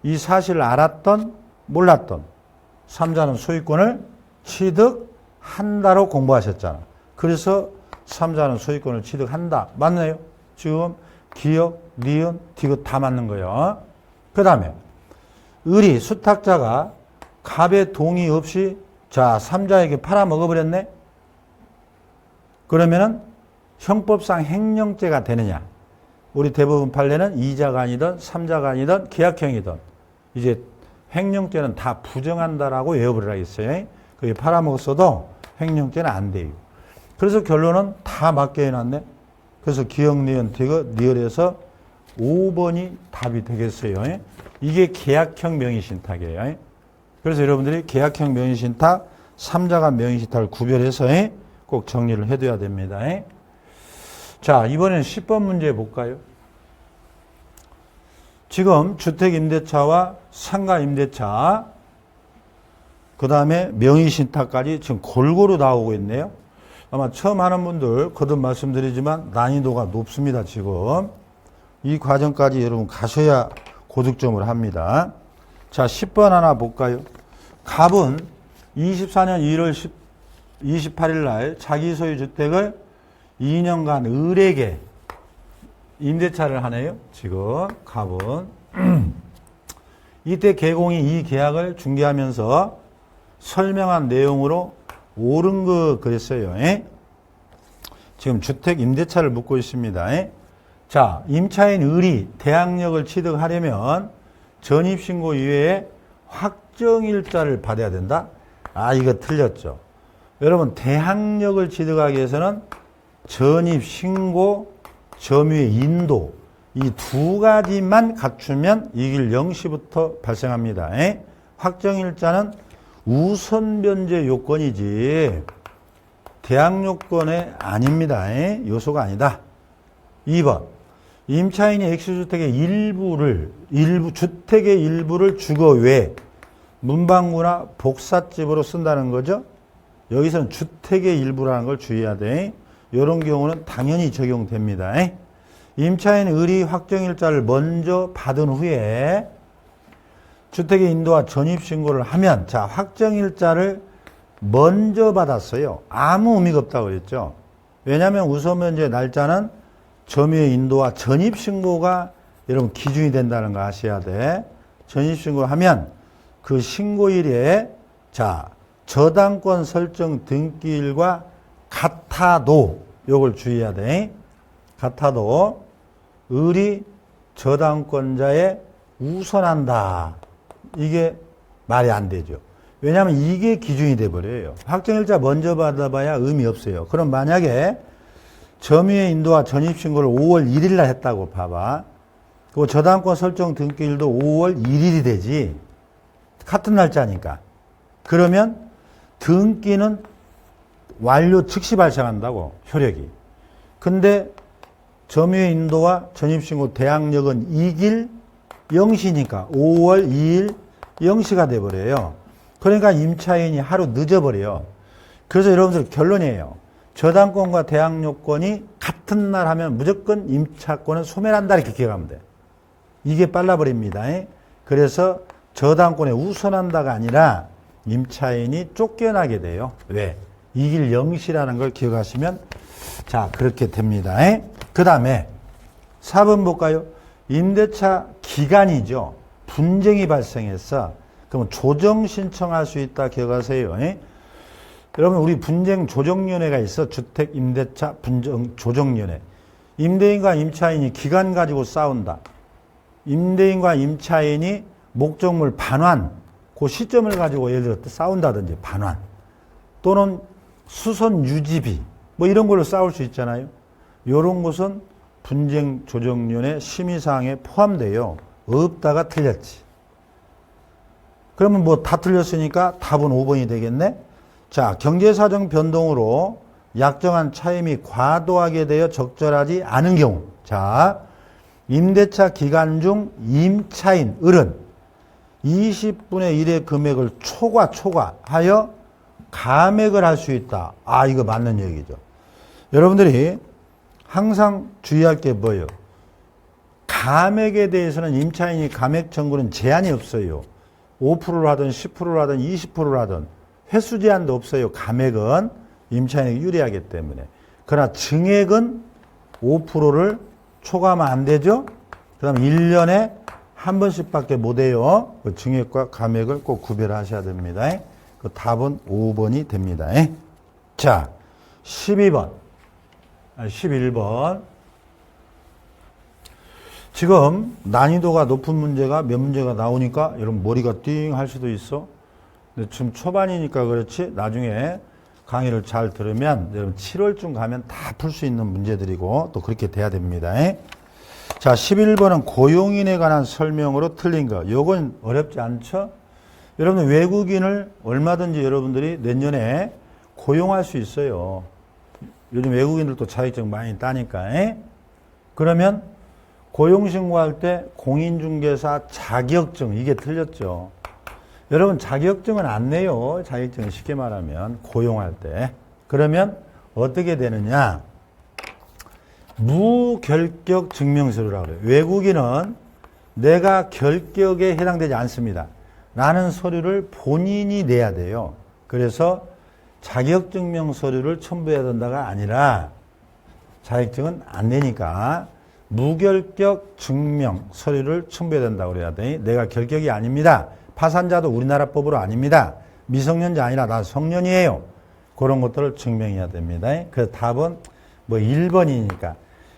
이 사실을 알았던 몰랐던 3자는 소유권을 취득한다로 공부하셨잖아. 그래서 3자는 소유권을 취득한다. 맞나요? 지금 기역, 니은, 디귿 다 맞는 거예요. 그 다음에 을이 수탁자가 갑의 동의 없이 자 3자에게 팔아먹어버렸네. 그러면은 형법상 횡령죄가 되느냐. 우리 대부분 판례는 2자가 아니든 3자가 아니든 계약형이든 이제 횡령죄는 다 부정한다라고 외워버리라 했어요. 그게 팔아먹었어도 횡령죄는 안 돼요. 그래서 결론은 다 맞게 해놨네. 그래서 기역, 니은, 디귿, 리을에서 5번이 답이 되겠어요. 이게 계약형 명의신탁이에요. 그래서 여러분들이 계약형 명의신탁, 3자간 명의신탁을 구별해서 꼭 정리를 해둬야 됩니다. 자, 이번에는 10번 문제 볼까요? 지금 주택임대차와 상가임대차, 그 다음에 명의신탁까지 지금 골고루 나오고 있네요. 아마 처음 하는 분들 거듭 말씀드리지만 난이도가 높습니다. 지금 이 과정까지 여러분 가셔야 고득점을 합니다. 자, 10번 하나 볼까요? 갑은 24년 1월 28일 날 자기 소유 주택을 2년간 을에게 임대차를 하네요. 지금 갑은 이때 개공이 이 계약을 중개하면서 설명한 내용으로 옳은 거 그랬어요. 지금 주택 임대차를 묻고 있습니다. 자, 임차인 을이 대항력을 취득하려면 전입신고 이외에 확정일자를 받아야 된다? 아, 이거 틀렸죠. 여러분, 대항력을 취득하기 위해서는 전입신고, 점유의 인도 이 두 가지만 갖추면 이길 0시부터 발생합니다. 확정일자는 우선 변제 요건이지 대항요건에 아닙니다. 요소가 아니다. 2번 임차인이 X주택의 주택의 일부를 주거 외 문방구나 복사집으로 쓴다는 거죠. 여기서는 주택의 일부라는 걸 주의해야 돼. 이런 경우는 당연히 적용됩니다. 임차인 을이 확정일자를 먼저 받은 후에 주택의 인도와 전입신고를 하면, 자, 확정일자를 먼저 받았어요. 아무 의미가 없다고 그랬죠. 왜냐하면 우선면제 날짜는 점유의 인도와 전입신고가 여러분 기준이 된다는 거 아셔야 돼. 전입신고하면 그 신고일에 자, 저당권 설정 등기일과 같아도 요걸 주의해야 돼. 같아도 을이 저당권자에 우선한다. 이게 말이 안 되죠. 왜냐하면 이게 기준이 돼버려요. 확정일자 먼저 받아봐야 의미 없어요. 그럼 만약에 점유의 인도와 전입신고를 5월 1일 날 했다고 봐봐. 그 저당권 설정 등기일도 5월 1일이 되지. 같은 날짜니까. 그러면 등기는 완료 즉시 발생한다고, 효력이. 근데 점유의 인도와 전입신고 대항력은 2길 0시니까 5월 2일 0시가 돼버려요. 그러니까 임차인이 하루 늦어버려요. 그래서 여러분들 결론이에요. 저당권과 대항력권이 같은 날 하면 무조건 임차권은 소멸한다 이렇게 기억하면 돼. 이게 빨라버립니다. 그래서 저당권에 우선한다가 아니라 임차인이 쫓겨나게 돼요. 왜? 이길 0시라는 걸 기억하시면 자 그렇게 됩니다. 그 다음에 4번 볼까요? 임대차 기간이죠. 분쟁이 발생했어. 그럼 조정 신청할 수 있다 기억하세요. 여러분 우리 분쟁 조정위원회가 있어. 주택 임대차 분쟁 조정위원회. 임대인과 임차인이 기간 가지고 싸운다. 임대인과 임차인이 목적물 반환 그 시점을 가지고 예를 들어 싸운다든지 반환 또는 수선 유지비 뭐 이런 걸로 싸울 수 있잖아요. 이런 것은 분쟁 조정위원회 심의사항에 포함돼요. 없다가 틀렸지. 그러면 뭐 다 틀렸으니까 답은 5번이 되겠네. 자, 경제사정 변동으로 약정한 차임이 과도하게 되어 적절하지 않은 경우. 자, 임대차 기간 중 임차인 을은 20분의 1의 금액을 초과하여 감액을 할 수 있다. 아, 이거 맞는 얘기죠. 여러분들이 항상 주의할 게 뭐예요? 감액에 대해서는 임차인이 감액 청구는 제한이 없어요. 5%를 하든 10%를 하든 20%를 하든 횟수 제한도 없어요. 감액은 임차인에게 유리하기 때문에. 그러나 증액은 5%를 초과하면 안 되죠. 그 다음에 1년에 한 번씩밖에 못 해요. 그 증액과 감액을 꼭 구별하셔야 됩니다. 그 답은 5번이 됩니다. 자, 11번. 지금 난이도가 높은 문제가 몇 문제가 나오니까 여러분 머리가 띵 할 수도 있어. 근데 지금 초반이니까 그렇지 나중에 강의를 잘 들으면 여러분 7월쯤 가면 다 풀 수 있는 문제들이고 또 그렇게 돼야 됩니다. 자, 11번은 고용인에 관한 설명으로 틀린 거. 요건 어렵지 않죠? 여러분 외국인을 얼마든지 여러분들이 내년에 고용할 수 있어요. 요즘 외국인들도 자격증 많이 따니까. 그러면 고용신고할 때 공인중개사 자격증 이게 틀렸죠. 여러분 자격증은 안 내요. 자격증은 쉽게 말하면 고용할 때. 그러면 어떻게 되느냐. 무결격 증명서류라고 그래요. 외국인은 내가 결격에 해당되지 않습니다. 라는 서류를 본인이 내야 돼요. 그래서 자격증명 서류를 첨부해야 된다가 아니라 자격증은 안 내니까 무결격 증명 서류를 첨부해야 된다고 그래야 돼. 내가 결격이 아닙니다. 파산자도 우리나라 법으로 아닙니다. 미성년자 아니라 나 성년이에요. 그런 것들을 증명해야 됩니다. 그래서 답은 뭐 1번이니까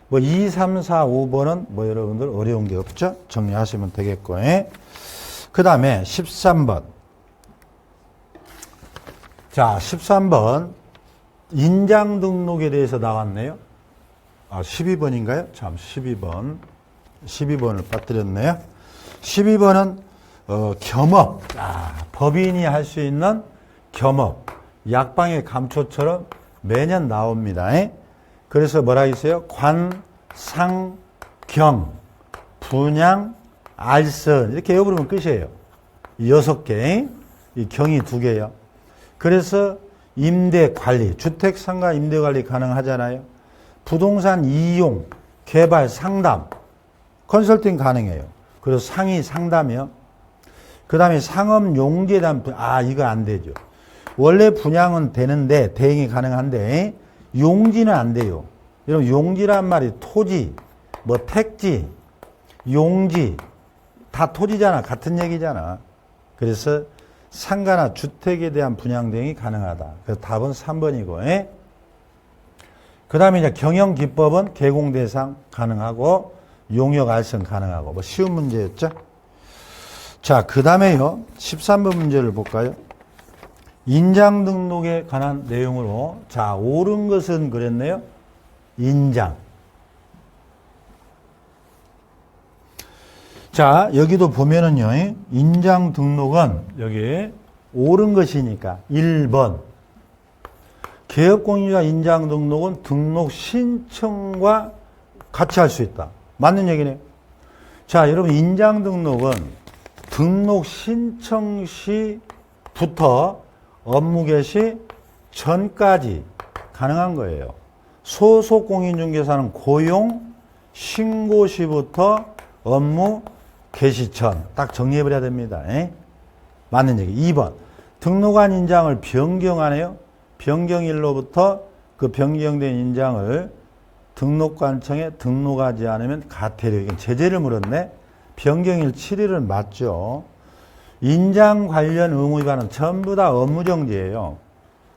뭐 2, 3, 4, 5번은 뭐 여러분들 어려운 게 없죠? 정리하시면 되겠고. 그 다음에 13번. 자, 13번. 인장 등록에 대해서 나왔네요. 아, 12번인가요? 참, 12번. 12번을 빠뜨렸네요. 12번은, 겸업. 아, 법인이 할 수 있는 겸업. 약방의 감초처럼 매년 나옵니다. 그래서 뭐라 했어요? 관, 상, 경, 분양, 알선. 이렇게 외워부르면 끝이에요. 6개. 이 경이 2개요. 그래서 임대 관리, 주택 상가 임대 관리 가능하잖아요. 부동산 이용, 개발, 상담, 컨설팅 가능해요. 그래서 상위 상담이요. 그 다음에 상업 용지에 대한, 이거 안 되죠. 원래 분양은 되는데, 대행이 가능한데, 용지는 안 돼요. 여러분, 용지란 말이 토지, 뭐 택지, 용지, 다 토지잖아. 같은 얘기잖아. 그래서 상가나 주택에 대한 분양 대행이 가능하다. 그래서 답은 3번이고, 그 다음에 이제 경영기법은 개공 대상 가능하고, 용역 알선 가능하고, 뭐 쉬운 문제였죠? 자, 그 다음에요. 13번 문제를 볼까요? 인장 등록에 관한 내용으로, 자, 옳은 것은 그랬네요. 인장. 자, 여기도 보면은요, 인장 등록은 여기 옳은 것이니까 1번. 개업공인자 인장 등록은 등록 신청과 같이 할 수 있다. 맞는 얘기네요. 자, 여러분, 인장 등록은 등록 신청 시부터 업무 개시 전까지 가능한 거예요. 소속 공인중개사는 고용 신고 시부터 업무 개시 전. 딱 정리해버려야 됩니다. 맞는 얘기. 2번. 등록한 인장을 변경하네요. 변경일로부터 그 변경된 인장을 등록관청에 등록하지 않으면 가태료. 이건 제재를 물었네. 변경일 7일은 맞죠. 인장 관련 의무 위반은 전부 다 업무정지예요.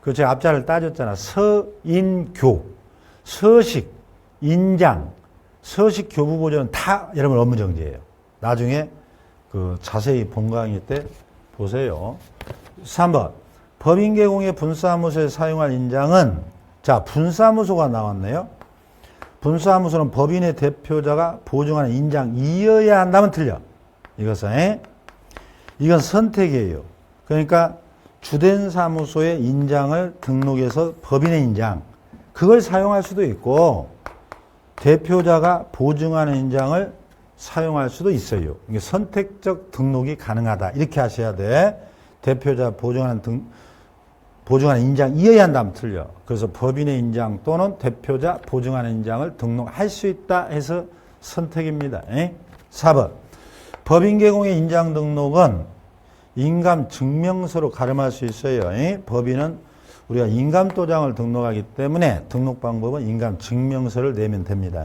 그 제가 앞자를 따졌잖아. 서인교, 서식, 인장, 서식 교부 보조는 다 여러분 업무정지예요. 나중에 그 자세히 본 강의 때 보세요. 3번. 법인 개공의 분사무소에 사용할 인장은, 자, 분사무소가 나왔네요. 분사무소는 법인의 대표자가 보증하는 인장이어야 한다면 틀려. 이것은, 이건 선택이에요. 그러니까 주된 사무소의 인장을 등록해서 법인의 인장, 그걸 사용할 수도 있고, 대표자가 보증하는 인장을 사용할 수도 있어요. 이게 선택적 등록이 가능하다. 이렇게 하셔야 돼. 대표자 보증하는 인장이어야 한다면 틀려. 그래서 법인의 인장 또는 대표자 보증하는 인장을 등록할 수 있다 해서 선택입니다. 4번. 법인 개공의 인장 등록은 인감 증명서로 가름할 수 있어요. 법인은 우리가 인감 도장을 등록하기 때문에 등록 방법은 인감 증명서를 내면 됩니다.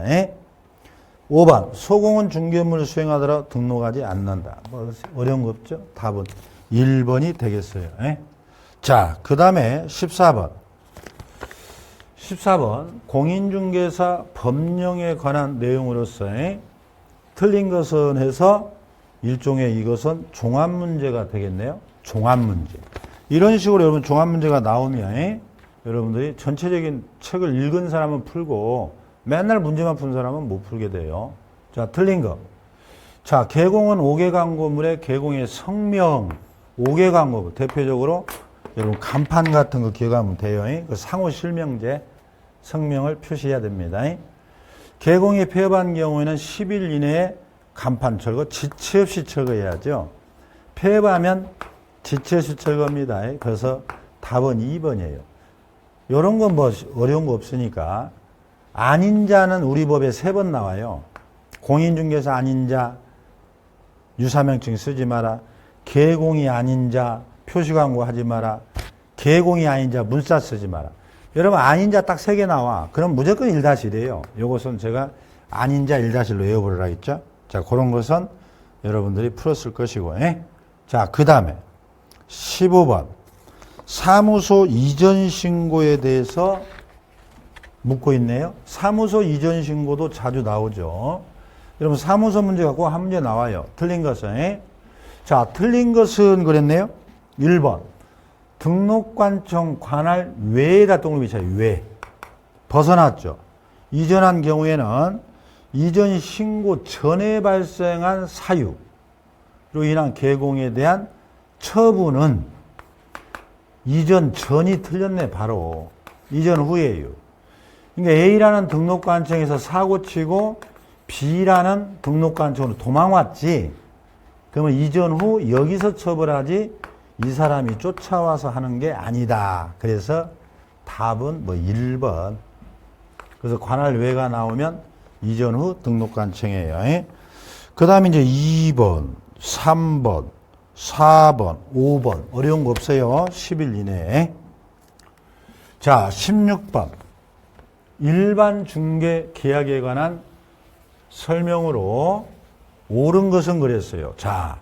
5번. 소공은 중개업무를 수행하더라도 등록하지 않는다. 뭐 어려운 거 없죠? 답은 1번이 되겠어요. 자, 그 다음에 14번. 14번. 공인중개사 법령에 관한 내용으로서 틀린 것은 해서 일종의 이것은 종합문제가 되겠네요. 종합문제. 이런 식으로 여러분 종합문제가 나오면 여러분들이 전체적인 책을 읽은 사람은 풀고 맨날 문제만 푼 사람은 못 풀게 돼요. 자, 틀린 거. 자, 개공은 5개 광고물의 개공의 성명, 5개 광고물. 대표적으로 여러분 간판 같은 거 기억하면 돼요. 그 상호 실명제 성명을 표시해야 됩니다. 개공이 폐업한 경우에는 10일 이내에 간판 철거, 지체 없이 철거해야죠. 폐업하면 지체 없이 철거입니다. 그래서 답은 2번이에요. 이런 건 뭐 어려운 거 없으니까. 아닌 자는 우리 법에 3번 나와요. 공인중개사 아닌 자, 유사명칭 쓰지 마라. 개공이 아닌 자, 표시광고 하지 마라. 개공이 아닌 자, 문자 쓰지 마라. 여러분, 아닌 자 딱 3개 나와. 그럼 무조건 1-1이에요. 요것은 제가 아닌 자 1-1로 외워보라 했죠. 자, 그런 것은 여러분들이 풀었을 것이고. 자, 그 다음에 15번. 사무소 이전 신고에 대해서 묻고 있네요. 사무소 이전 신고도 자주 나오죠. 여러분, 사무소 문제 갖고 한 문제 나와요. 틀린 것은. 자, 틀린 것은 그랬네요. 1번. 등록관청 관할 외에다 동그라미 쳐요. 외. 벗어났죠. 이전한 경우에는 이전 신고 전에 발생한 사유로 인한 개공에 대한 처분은 이전 전이 틀렸네. 바로 이전 후에요. 그러니까 A라는 등록관청에서 사고치고 B라는 등록관청으로 도망왔지. 그러면 이전 후 여기서 처벌하지 이 사람이 쫓아와서 하는 게 아니다. 그래서 답은 뭐 1번. 그래서 관할 외가 나오면 이전 후 등록관청이에요. 그 다음에 이제 2번, 3번, 4번, 5번. 어려운 거 없어요. 10일 이내에. 자, 16번. 일반 중개 계약에 관한 설명으로 옳은 것은 그랬어요. 자,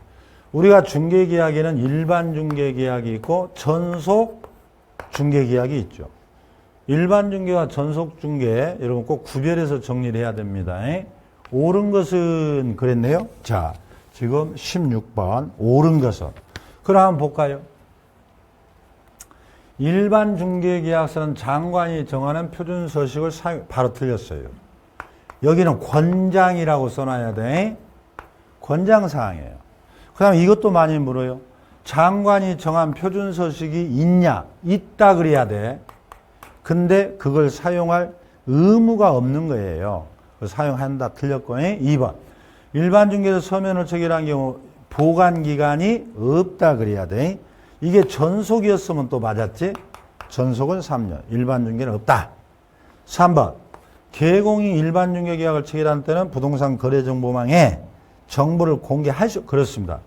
우리가 중개 계약에는 일반 중개 계약이 있고 전속 중개 계약이 있죠. 일반 중개와 전속 중개 여러분 꼭 구별해서 정리를 해야 됩니다. 옳은 것은 그랬네요. 자, 지금 16번 옳은 것은. 그럼 한번 볼까요? 일반 중개계약서는 장관이 정하는 표준 서식을 바로 틀렸어요. 여기는 권장이라고 써놔야 돼. 권장사항이에요. 그 다음에 이것도 많이 물어요. 장관이 정한 표준 서식이 있냐? 있다 그래야 돼. 근데 그걸 사용할 의무가 없는 거예요. 사용한다 틀렸고. 2번. 일반 중개에서 서면을 체결한 경우 보관기간이 없다 그래야 돼. 이게 전속이었으면 또 맞았지? 전속은 3년. 일반 중개는 없다. 3번. 개공이 일반 중개 계약을 체결한 때는 부동산 거래정보망에 정보를 공개할 수, 그렇습니다.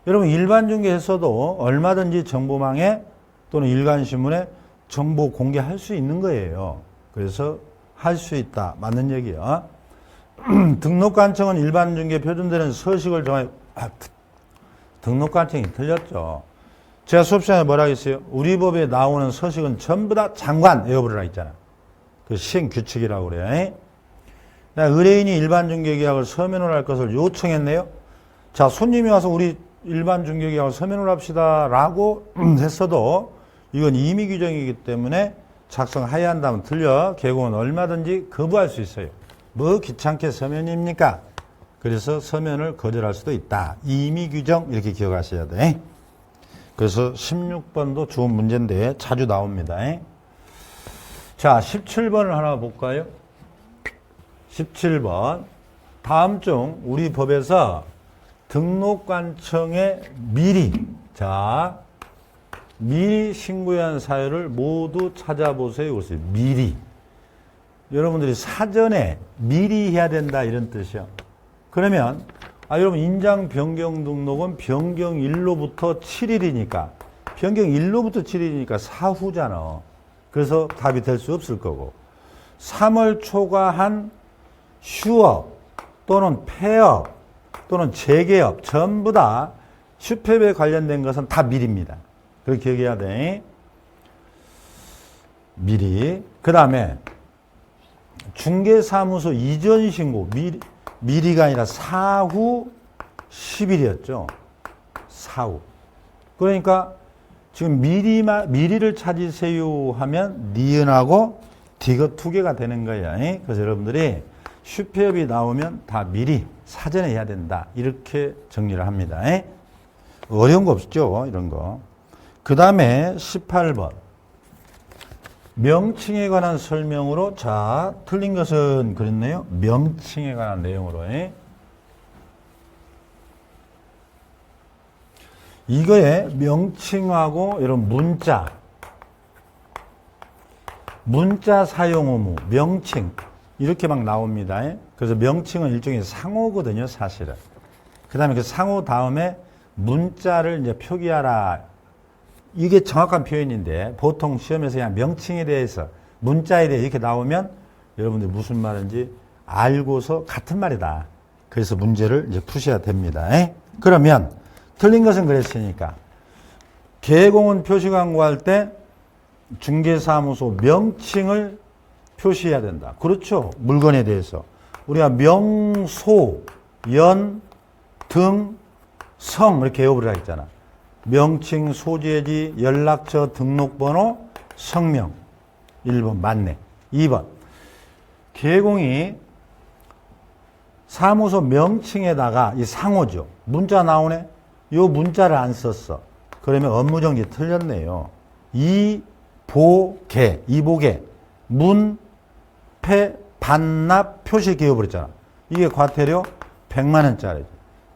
여러분, 일반 중개에서도 얼마든지 정보망에 또는 일간신문에 정보 공개할 수 있는 거예요. 그래서 할 수 있다. 맞는 얘기야. 등록관청은 일반 중개 표준되는 서식을 정하여, 등록관청이 틀렸죠. 제가 수업 시간에 뭐라 했어요? 우리 법에 나오는 서식은 전부 다 장관 외워버리라 했잖아. 그 시행규칙이라고 그래. 의뢰인이 일반 중개계약을 서면으로 할 것을 요청했네요. 자, 손님이 와서 우리 일반 중개계약을 서면으로 합시다 라고 했어도 이건 임의 규정이기 때문에 작성해야 한다면 틀려. 개공은 얼마든지 거부할 수 있어요. 뭐 귀찮게 서면입니까? 그래서 서면을 거절할 수도 있다. 임의 규정 이렇게 기억하셔야 돼. 그래서 16번도 좋은 문제인데 자주 나옵니다. 자, 17번을 하나 볼까요? 17번. 다음 중 우리 법에서 등록관청에 미리, 자, 미리 신고해야 하는 사유를 모두 찾아보세요. 그랬어요. 미리. 여러분들이 사전에 미리 해야 된다 이런 뜻이요. 그러면 여러분 인장 변경 등록은 변경일로부터 7일이니까 변경일로부터 7일이니까 사후잖아. 그래서 답이 될 수 없을 거고 3월 초과한 휴업 또는 폐업 또는 재개업 전부 다 휴폐업에 관련된 것은 다 미리입니다. 그렇게 기억해야 돼. 미리. 그 다음에 중개사무소 이전 신고 미리가 아니라 사후 10일이었죠. 사후. 그러니까 지금 미리를 찾으세요 하면 니은하고 디귿 두 개가 되는 거예요. 그래서 여러분들이 휴폐업이 나오면 다 미리 사전에 해야 된다. 이렇게 정리를 합니다. 어려운 거 없죠. 이런 거. 그 다음에 18번. 명칭에 관한 설명으로, 자, 틀린 것은 그랬네요. 명칭에 관한 내용으로. 이거에 명칭하고 이런 문자 사용 의무, 명칭 이렇게 막 나옵니다. 그래서 명칭은 일종의 상호거든요, 사실은. 그 다음에 그 상호 다음에 문자를 이제 표기하라. 이게 정확한 표현인데 보통 시험에서 그냥 명칭에 대해서 문자에 대해 이렇게 나오면 여러분들 무슨 말인지 알고서 같은 말이다. 그래서 문제를 이제 푸셔야 됩니다. 그러면 틀린 것은 그랬으니까 개공은 표시 광고할 때 중개사무소 명칭을 표시해야 된다. 그렇죠. 물건에 대해서 우리가 명소, 연, 등, 성 이렇게 외워보라 했잖아. 명칭, 소재지, 연락처, 등록번호, 성명. 1번 맞네. 2번. 개공이 사무소 명칭에다가 이 상호죠. 문자 나오네. 요 문자를 안 썼어. 그러면 업무정지 틀렸네요. 이보개. 문, 폐, 반납, 표시 이렇게 외워버렸잖아. 이게 과태료 100만 원짜리죠.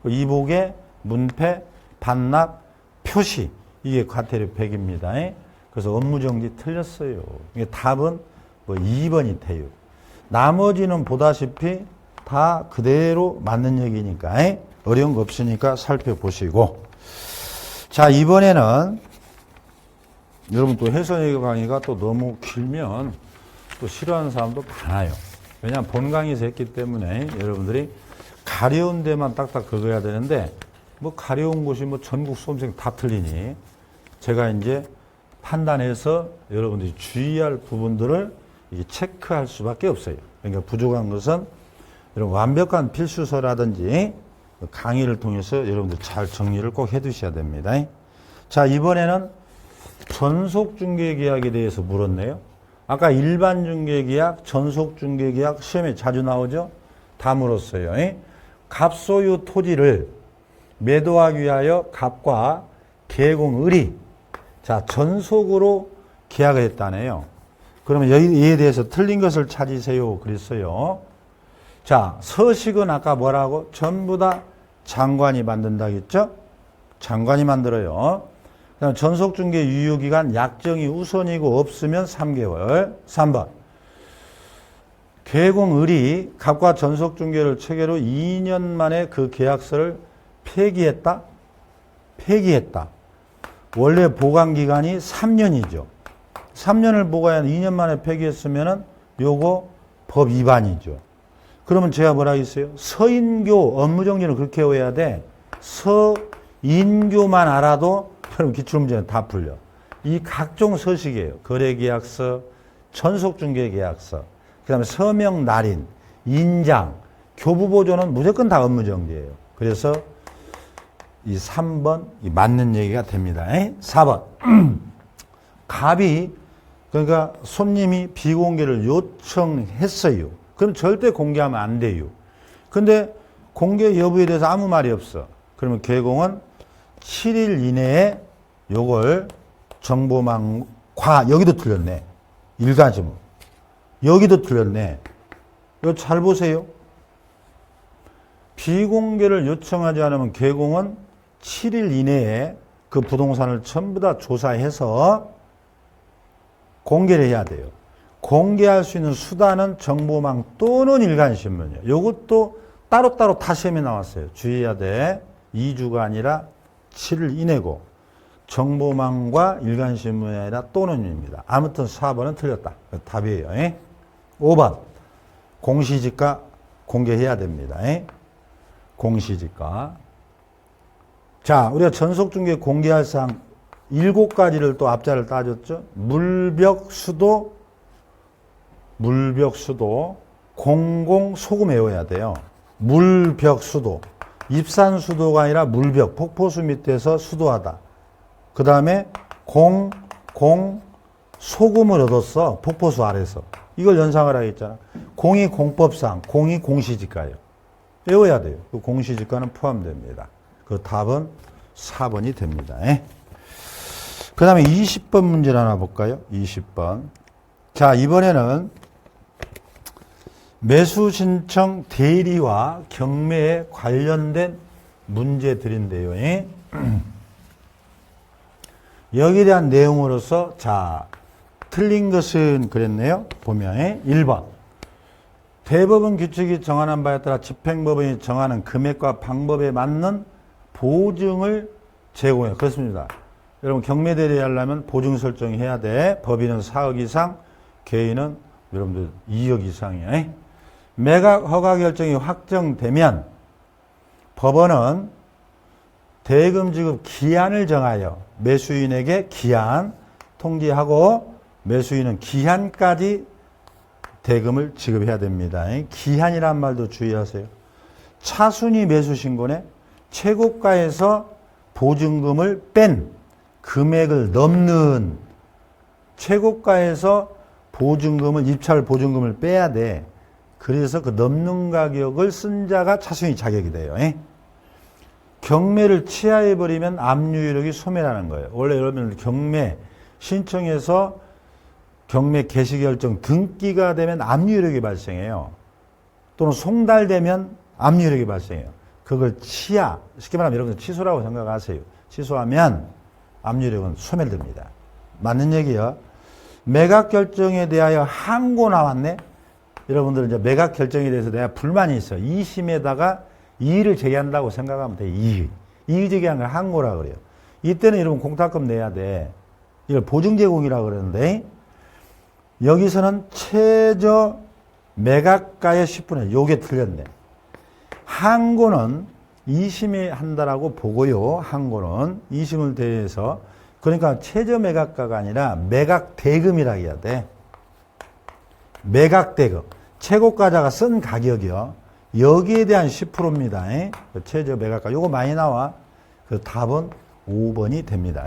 이보개, 문패, 반납, 표시 이게 과태료 100입니다. 그래서 업무정지 틀렸어요. 이게 답은 뭐 2번이 돼요. 나머지는 보다시피 다 그대로 맞는 얘기니까 어려운 거 없으니까 살펴보시고 자, 이번에는 여러분 또 해설 강의가 또 너무 길면 또 싫어하는 사람도 많아요. 왜냐하면 본 강의에서 했기 때문에 여러분들이 가려운 데만 딱딱 긁어야 되는데 뭐 가려운 곳이 뭐 전국 수험생 다 틀리니 제가 이제 판단해서 여러분들이 주의할 부분들을 이게 체크할 수밖에 없어요. 그러니까 부족한 것은 여러분 완벽한 필수서라든지 강의를 통해서 여러분들 잘 정리를 꼭 해두셔야 됩니다. 자, 이번에는 전속중개계약에 대해서 물었네요. 아까 일반 중개계약, 전속중개계약 시험에 자주 나오죠? 다 물었어요. 갑소유 토지를 매도하기 위하여 갑과 계공을이 자, 전속으로 계약을 했다네요. 그러면 여기에 대해서 틀린 것을 찾으세요. 그랬어요. 자, 서식은 아까 뭐라고? 전부 다 장관이 만든다겠죠? 장관이 만들어요. 그다음 전속중개 유효기간 약정이 우선이고 없으면 3개월. 3번. 계공을이 갑과 전속중개를 체결 후 2년 만에 그 계약서를 폐기했다? 폐기했다. 원래 보관기간이 3년이죠. 3년을 보관한 2년 만에 폐기했으면은 요거 법 위반이죠. 그러면 제가 뭐라 했어요? 서인교 업무 정리는 그렇게 외워야 돼. 서인교만 알아도 여러분 기출문제는 다 풀려. 이 각종 서식이에요. 거래계약서, 전속중개계약서, 그 다음에 서명 날인, 인장, 교부보조는 무조건 다 업무 정지예요. 그래서 이 3번 이 맞는 얘기가 됩니다. 4번. 갑이 그러니까 손님이 비공개를 요청했어요. 그럼 절대 공개하면 안 돼요. 근데 공개 여부에 대해서 아무 말이 없어. 그러면 계공은 7일 이내에 요걸 정보망과 여기도 틀렸네. 일가지무. 여기도 틀렸네. 이거 잘 보세요. 비공개를 요청하지 않으면 계공은 7일 이내에 그 부동산을 전부 다 조사해서 공개를 해야 돼요. 공개할 수 있는 수단은 정보망 또는 일간신문이에요. 이것도 따로따로 다 시험에 나왔어요. 주의해야 돼. 2주가 아니라 7일 이내고 정보망과 일간신문이 아니라 또는입니다. 아무튼 4번은 틀렸다. 답이에요. 5번. 공시지가 공개해야 됩니다. 공시지가. 자, 우리가 전속중개 공개할 사항 7가지를 또 앞자를 따졌죠. 물벽수도, 공공소금 외워야 돼요. 물벽수도. 입산수도가 아니라 물벽, 폭포수 밑에서 수도하다. 그 다음에 소금을 얻었어. 폭포수 아래서. 이걸 연상을 하겠잖아. 공이 공법상, 공이 공시지가예요. 외워야 돼요. 그 공시지가는 포함됩니다. 그 답은 4번이 됩니다. 그 다음에 20번 문제를 하나 볼까요? 20번. 자, 이번에는 매수 신청 대리와 경매에 관련된 문제들인데요. 여기에 대한 내용으로서 자, 틀린 것은 그랬네요. 보면 1번. 대법원 규칙이 정하는 바에 따라 집행법원이 정하는 금액과 방법에 맞는 보증을 제공해요. 그렇습니다. 여러분 경매 대리하려면 보증 설정해야 돼. 법인은 4억 이상, 개인은 여러분들 2억 이상이에요. 매각 허가 결정이 확정되면 법원은 대금 지급 기한을 정하여 매수인에게 기한 통지하고 매수인은 기한까지 대금을 지급해야 됩니다. 기한이란 말도 주의하세요. 차순위 매수 신고네. 최고가에서 보증금을 뺀 금액을 넘는 최고가에서 보증금을 입찰 보증금을 빼야 돼. 그래서 그 넘는 가격을 쓴 자가 차순위 자격이 돼요. 경매를 취하해버리면 압류효력이 소멸하는 거예요. 원래 여러분 경매 신청해서 경매 개시 결정 등기가 되면 압류효력이 발생해요. 또는 송달되면 압류효력이 발생해요. 그걸 쉽게 말하면 여러분들 취소라고 생각하세요. 취소하면 압류효력은 소멸됩니다. 맞는 얘기요. 매각 결정에 대하여 항고 나왔네. 여러분들 이제 매각 결정에 대해서 내가 불만이 있어. 2심에다가 이의를 제기한다고 생각하면 돼. 이의 제기한 걸 항고라 그래요. 이때는 여러분 공탁금 내야 돼. 이걸 보증제공이라고 그러는데 여기서는 최저 매각가의 10분의 1. 요게 틀렸네. 항고는 2심이 한다라고 보고요. 항고는 2심을 대해서 그러니까 최저 매각가가 아니라 매각대금이라고 해야 돼. 매각대금. 최고가자가 쓴 가격이요. 여기에 대한 10%입니다. 그 최저 매각가. 요거 많이 나와. 그 답은 5번이 됩니다.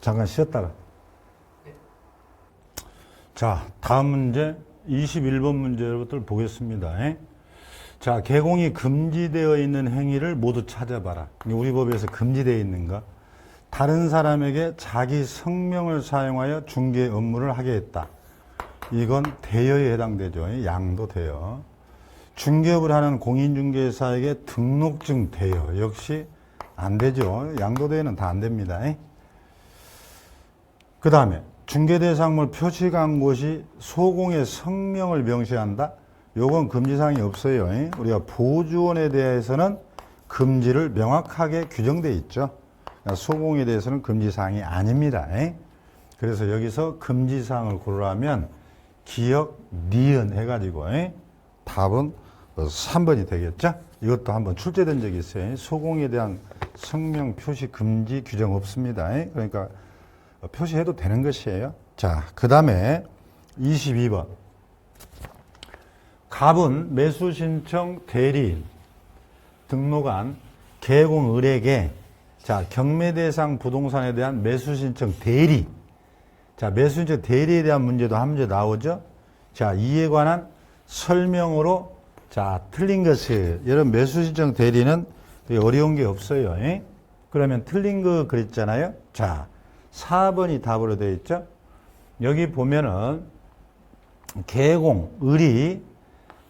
잠깐 쉬었다가. 자, 다음 문제 21번 문제부터 보겠습니다. 자, 개공이 금지되어 있는 행위를 모두 찾아봐라. 우리 법에서 금지되어 있는가? 다른 사람에게 자기 성명을 사용하여 중개 업무를 하게 했다. 이건 대여에 해당되죠. 양도 대여. 중개업을 하는 공인중개사에게 등록증 대여 역시 안 되죠. 양도 대여는 다 안 됩니다. 그 다음에 중개대상물 표시한 곳이 소공의 성명을 명시한다. 요건 금지사항이 없어요. 우리가 보조원에 대해서는 금지를 명확하게 규정되어 있죠. 소공에 대해서는 금지사항이 아닙니다. 그래서 여기서 금지사항을 고르라면 기역, 니은 해가지고 답은 3번이 되겠죠. 이것도 한번 출제된 적이 있어요. 소공에 대한 성명 표시 금지 규정 없습니다. 그러니까 표시해도 되는 것이에요. 자, 그 다음에 22번. 갑은 매수신청 대리인 등록한 개공을에게 자, 경매대상 부동산에 대한 매수신청 대리. 자, 매수신청 대리에 대한 문제도 한 문제 나오죠. 자, 이에 관한 설명으로 자, 틀린 것을 여러분 매수신청 대리는 어려운 게 없어요. 그러면 틀린 거 그랬잖아요. 자, 4번이 답으로 되어 있죠. 여기 보면은 개공을이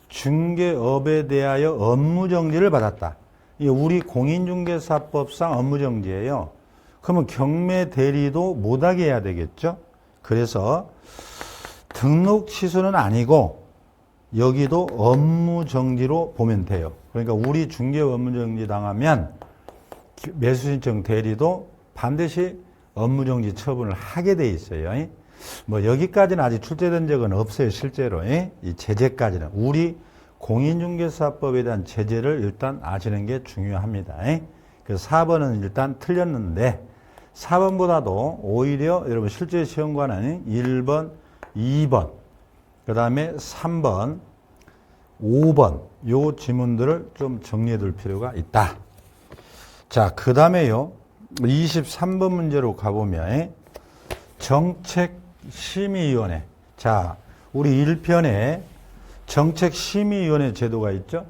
중개업에 대하여 업무정지를 받았다. 이게 우리 공인중개사법상 업무정지예요. 그러면 경매대리도 못하게 해야 되겠죠. 그래서 등록 취소는 아니고 여기도 업무정지로 보면 돼요. 그러니까 우리 중개업 업무정지 당하면 매수신청 대리도 반드시 업무정지 처분을 하게 돼 있어요. 뭐 여기까지는 아직 출제된 적은 없어요. 실제로 이 제재까지는 우리 공인중개사법에 대한 제재를 일단 아시는 게 중요합니다. 그래서 4번은 일단 틀렸는데 4번보다도 오히려 여러분 실제 시험과는 1번, 2번, 그 다음에 3번, 5번 요 지문들을 좀 정리해 둘 필요가 있다. 자, 그 다음에요. 23번 문제로 가보면 정책심의위원회. 자, 우리 1편에 정책심의위원회 제도가 있죠.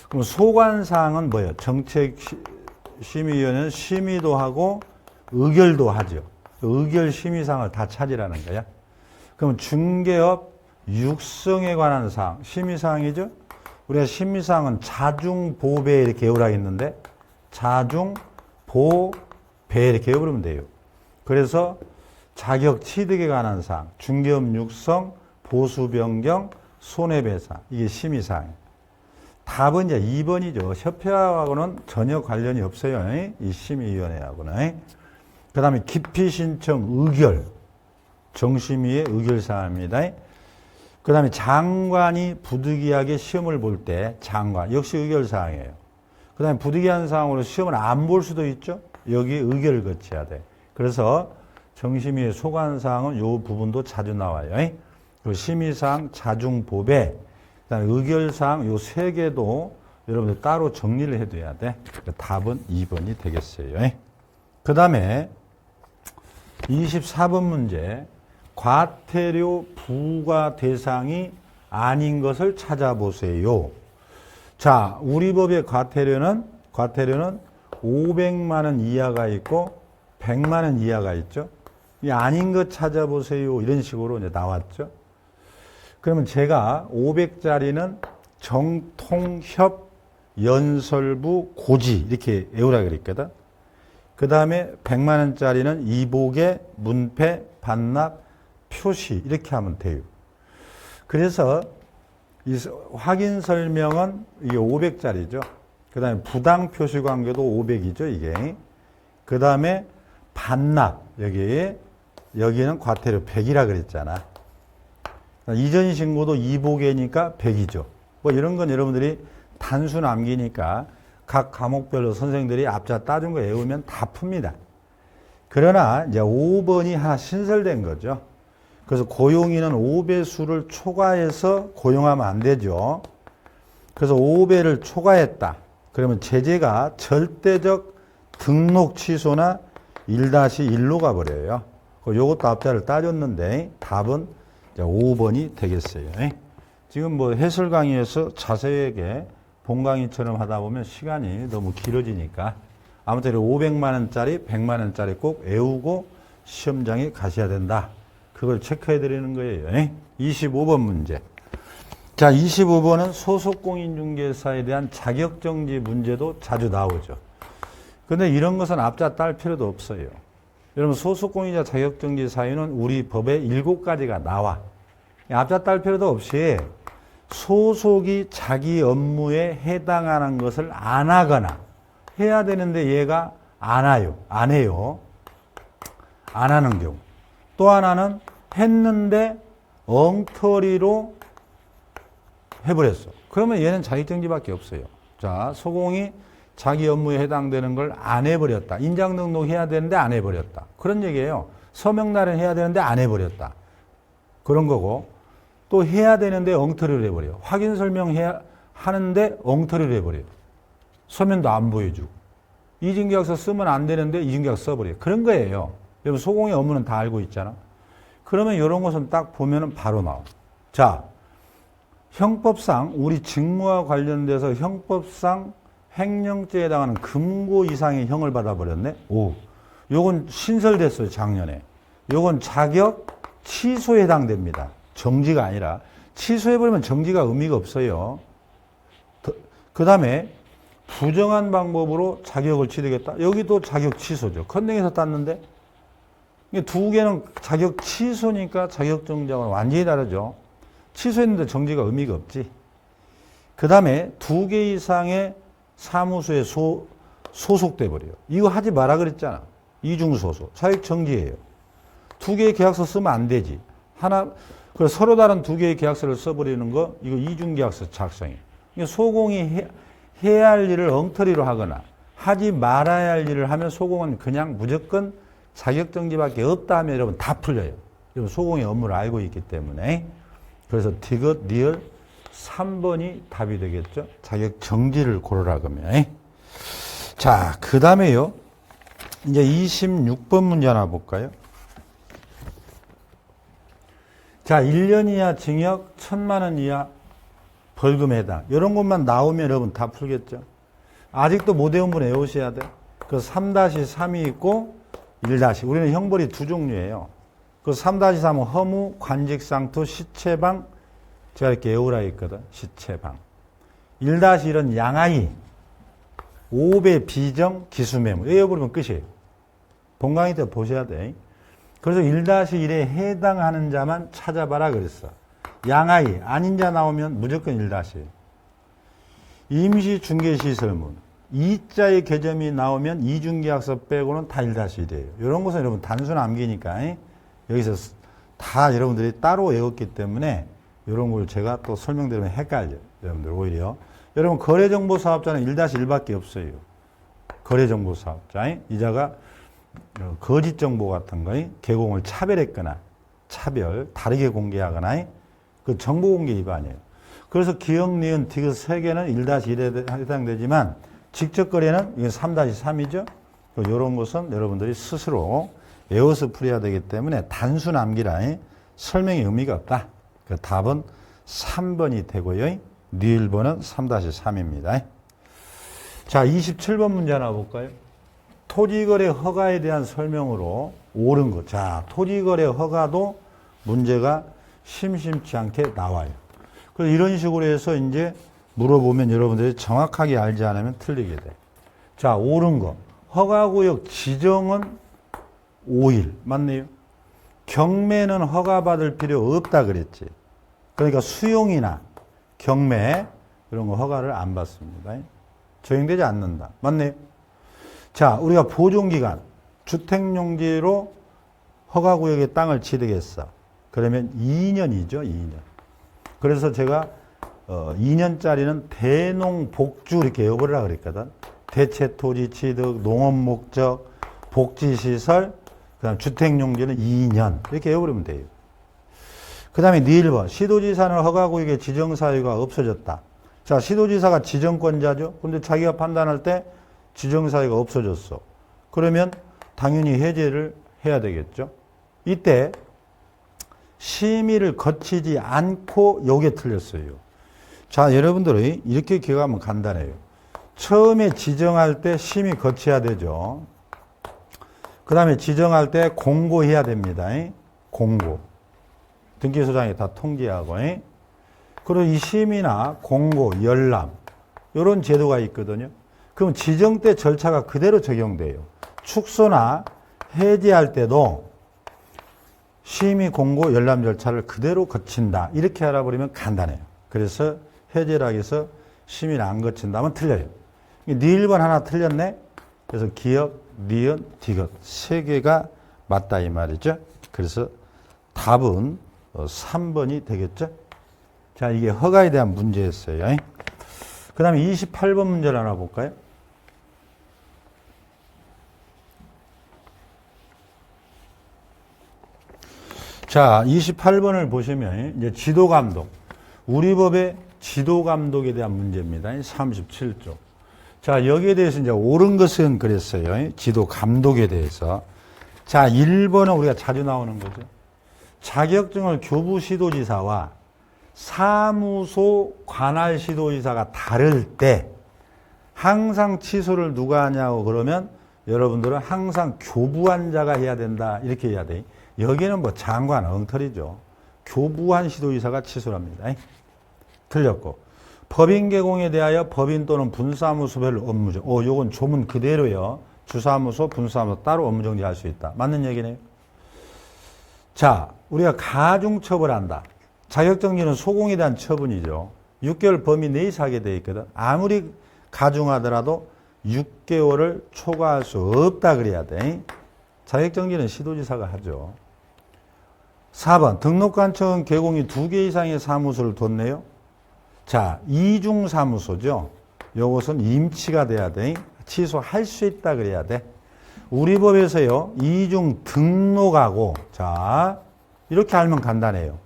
그럼 소관사항은 뭐예요? 정책심의위원회는 심의도 하고 의결도 하죠. 의결 심의사항을 다 찾으라는 거야. 그럼 중개업 육성에 관한 사항, 심의사항이죠. 우리가 심의사항은 자중보배 이렇게 외우라 했는데 자중보배 이렇게 외우면 돼요. 그래서 자격 취득에 관한 사항, 중개업 육성, 보수 변경, 손해배상 이게 심의사항. 답은 이제 2번이죠. 협회하고는 전혀 관련이 없어요. 이 심의위원회하고는. 그 다음에 기피신청 의결, 정심위의 의결사항입니다. 그 다음에 장관이 부득이하게 시험을 볼 때 장관 역시 의결사항이에요. 그 다음에 부득이한 사항으로 시험을 안 볼 수도 있죠. 여기 의결을 거쳐야 돼. 그래서 정심위의 소관사항은 이 부분도 자주 나와요. 그 심의사항, 자중보배, 그다음에 의결사항 요 세 개도 여러분들 따로 정리를 해둬야 돼. 답은 2번이 되겠어요. 그 다음에 24번 문제. 과태료 부과 대상이 아닌 것을 찾아보세요. 자, 우리 법의 과태료는 500만 원 이하가 있고 100만 원 이하가 있죠. 이 아닌 것 찾아보세요. 이런 식으로 이제 나왔죠. 그러면 제가 500짜리는 정통협 연설부 고지 이렇게 외우라 그랬거든. 그 다음에 100만 원짜리는 이복의 문패 반납 표시 이렇게 하면 돼요. 그래서 이 확인 설명은 이게 500짜리죠. 그 다음에 부당 표시 관계도 500이죠, 이게. 그 다음에 반납, 여기는 과태료 100이라 그랬잖아. 이전 신고도 이보계니까 100이죠. 뭐 이런 건 여러분들이 단순 암기니까 각 과목별로 선생들이 앞자 따준 거 외우면 다 풉니다. 그러나 이제 5번이 하나 신설된 거죠. 그래서 고용인은 5배수를 초과해서 고용하면 안 되죠. 그래서 5배를 초과했다. 그러면 제재가 절대적 등록 취소나 1-1로 가버려요. 요것도 앞자를 따졌는데 답은 5번이 되겠어요. 지금 뭐 해설 강의에서 자세하게 본 강의처럼 하다 보면 시간이 너무 길어지니까 아무튼 500만 원짜리, 100만 원짜리 꼭 외우고 시험장에 가셔야 된다. 그걸 체크해 드리는 거예요. 25번 문제. 자, 25번은 소속공인중개사에 대한 자격정지 문제도 자주 나오죠. 근데 이런 것은 앞자 딸 필요도 없어요. 여러분, 소속공인자 자격정지 사유는 우리 법에 7가지가 나와. 앞자 딸 필요도 없이 소속이 자기 업무에 해당하는 것을 안 하거나 해야 되는데 얘가 안 해요. 안 하는 경우. 또 하나는 했는데 엉터리로 해버렸어. 그러면 얘는 자격정지밖에 없어요. 자, 소공이 자기 업무에 해당되는 걸 안 해버렸다. 인장 등록해야 되는데 안 해버렸다. 그런 얘기예요. 서명날은 해야 되는데 안 해버렸다. 그런 거고, 또 해야 되는데 엉터리를 해버려요. 확인 설명해야 하는데 엉터리를 해버려요. 서면도 안 보여주고. 이중계약서 쓰면 안 되는데 이중계약서 써버려요. 그런 거예요. 여러분, 소공의 업무는 다 알고 있잖아. 그러면 이런 것은 딱 보면은 바로 나와. 자, 형법상 우리 직무와 관련돼서 형법상 횡령죄에 해당하는 금고 이상의 형을 받아버렸네. 요건 신설됐어요, 작년에. 요건 자격 취소에 해당됩니다. 정지가 아니라. 취소해버리면 정지가 의미가 없어요. 그 다음에 부정한 방법으로 자격을 취득했다. 여기도 자격 취소죠. 컨닝에서 땄는데 두 개는 자격 취소니까 자격 정지하고는 완전히 다르죠. 취소했는데 정지가 의미가 없지. 그 다음에 2개 이상의 사무소에 소속돼 버려요. 이거 하지 마라 그랬잖아. 이중소속. 자격 정지예요. 2개의 계약서 쓰면 안 되지. 서로 다른 2개의 계약서를 써버리는 거, 이거 이중계약서 작성이에요. 소공이 해야 할 일을 엉터리로 하거나 하지 말아야 할 일을 하면 소공은 그냥 무조건 자격정지밖에 없다 하면 여러분 다 풀려요. 여러분 소공의 업무를 알고 있기 때문에. 그래서 디귿, 리얼 3번이 답이 되겠죠. 자격정지를 고르라 그러면. 자, 그 다음에요. 이제 26번 문제 하나 볼까요? 자, 1년 이하 징역, 1,000만 원 이하 벌금에 해당. 이런 것만 나오면 여러분 다 풀겠죠. 아직도 못 외운 분 외우셔야 돼. 그 3-3이 있고 1- 우리는 형벌이 2 종류예요. 그 3-3은 허무, 관직상투, 시체방. 제가 이렇게 외우라 했거든. 시체방. 1-1은 양아이, 5배 비정, 기수매물. 외워버리면 끝이에요. 본강의 때 보셔야 돼. 그래서 1-1에 해당하는 자만 찾아봐라 그랬어. 양아이, 아닌 자 나오면 무조건 1-1. 임시중개시설문. 2자의 개점이 나오면 이중계약서 빼고는 다 1-1이에요. 이런 것은 여러분 단순 암기니까 여기서 다 여러분들이 따로 외웠기 때문에 이런 걸 제가 또 설명드리면 헷갈려요. 여러분들 오히려. 여러분 거래정보사업자는 1-1밖에 없어요. 거래정보사업자. 이자가 거짓정보 같은 거 개공을 차별했거나 다르게 공개하거나 그 정보공개 위반이에요. 그래서 기억, 니은, 디귿 3개는 1-1에 해당되지만 직접 거래는 이게 3-3이죠. 이런 것은 여러분들이 스스로 외워서 풀어야 되기 때문에 단순 암기라 설명의 의미가 없다. 그 답은 3번이 되고요. 네 1번은 3-3입니다. 자, 27번 문제 하나 볼까요? 토지거래 허가에 대한 설명으로 옳은 것. 자, 토지거래 허가도 문제가 심심치 않게 나와요. 그래서 이런 식으로 해서 이제 물어보면 여러분들이 정확하게 알지 않으면 틀리게 돼. 자, 옳은 거. 허가구역 지정은 5일. 맞네요. 경매는 허가받을 필요 없다 그랬지. 그러니까 수용이나 경매 이런 거 허가를 안 받습니다. 적용되지 않는다. 맞네요. 자, 우리가 보존기간, 주택용지로 허가구역의 땅을 취득했어. 그러면 2년이죠, 2년. 그래서 제가 2년짜리는 대농복주 이렇게 외워보라 그랬거든. 대체토지 취득, 농업목적, 복지시설, 그 다음 주택용지는 2년. 이렇게 외워버리면 돼요. 그 다음에 1번. 시도지사는 허가구역의 지정사유가 없어졌다. 자, 시도지사가 지정권자죠. 근데 자기가 판단할 때 지정사유가 없어졌어. 그러면 당연히 해제를 해야 되겠죠. 이때 심의를 거치지 않고 요게 틀렸어요. 자, 여러분들이 이렇게 기억하면 간단해요. 처음에 지정할 때 심의 거쳐야 되죠. 그 다음에 지정할 때 공고해야 됩니다. 공고. 등기소장에 다 통지하고. 그리고 이 심의나 공고, 열람 이런 제도가 있거든요. 그럼 지정 때 절차가 그대로 적용돼요. 축소나 해지할 때도 심의, 공고, 열람 절차를 그대로 거친다. 이렇게 알아버리면 간단해요. 그래서 해제를 하기 위해서 심의를 안 거친다면 틀려요. 네 1번 하나 틀렸네. 그래서 기역, 니은, 디귿 세 개가 맞다 이 말이죠. 그래서 답은 3번이 되겠죠. 자, 이게 허가에 대한 문제였어요. 그 다음에 28번 문제를 하나 볼까요? 자, 28번을 보시면 이제 지도감독. 우리 법의 지도감독에 대한 문제입니다. 37조. 자, 여기에 대해서 이제 옳은 것은 그랬어요. 지도감독에 대해서. 자, 1번은 우리가 자주 나오는 거죠. 자격증을 교부시도지사와 사무소 관할시도지사가 다를 때 항상 취소를 누가 하냐고 그러면 여러분들은 항상 교부한 자가 해야 된다. 이렇게 해야 돼. 여기는 뭐 장관 엉터리죠. 교부한 시도지사가 취소를 합니다. 틀렸고. 법인 개공에 대하여 법인 또는 분사무소별 업무죠. 요건 조문 그대로요. 주사무소, 분사무소 따로 업무 정지할 수 있다. 맞는 얘기네요. 자, 우리가 가중처벌한다. 자격정지는 소공에 대한 처분이죠. 6개월 범위 내에서 하게 돼 있거든. 아무리 가중하더라도 6개월을 초과할 수 없다 그래야 돼. 자격정지는 시도지사가 하죠. 4번 등록관청은 개공이 2개 이상의 사무소를 뒀네요. 자, 이중사무소죠. 요것은 임치가 돼야 돼. 취소할 수 있다 그래야 돼. 우리 법에서요. 이중 등록하고 자 이렇게 알면 간단해요.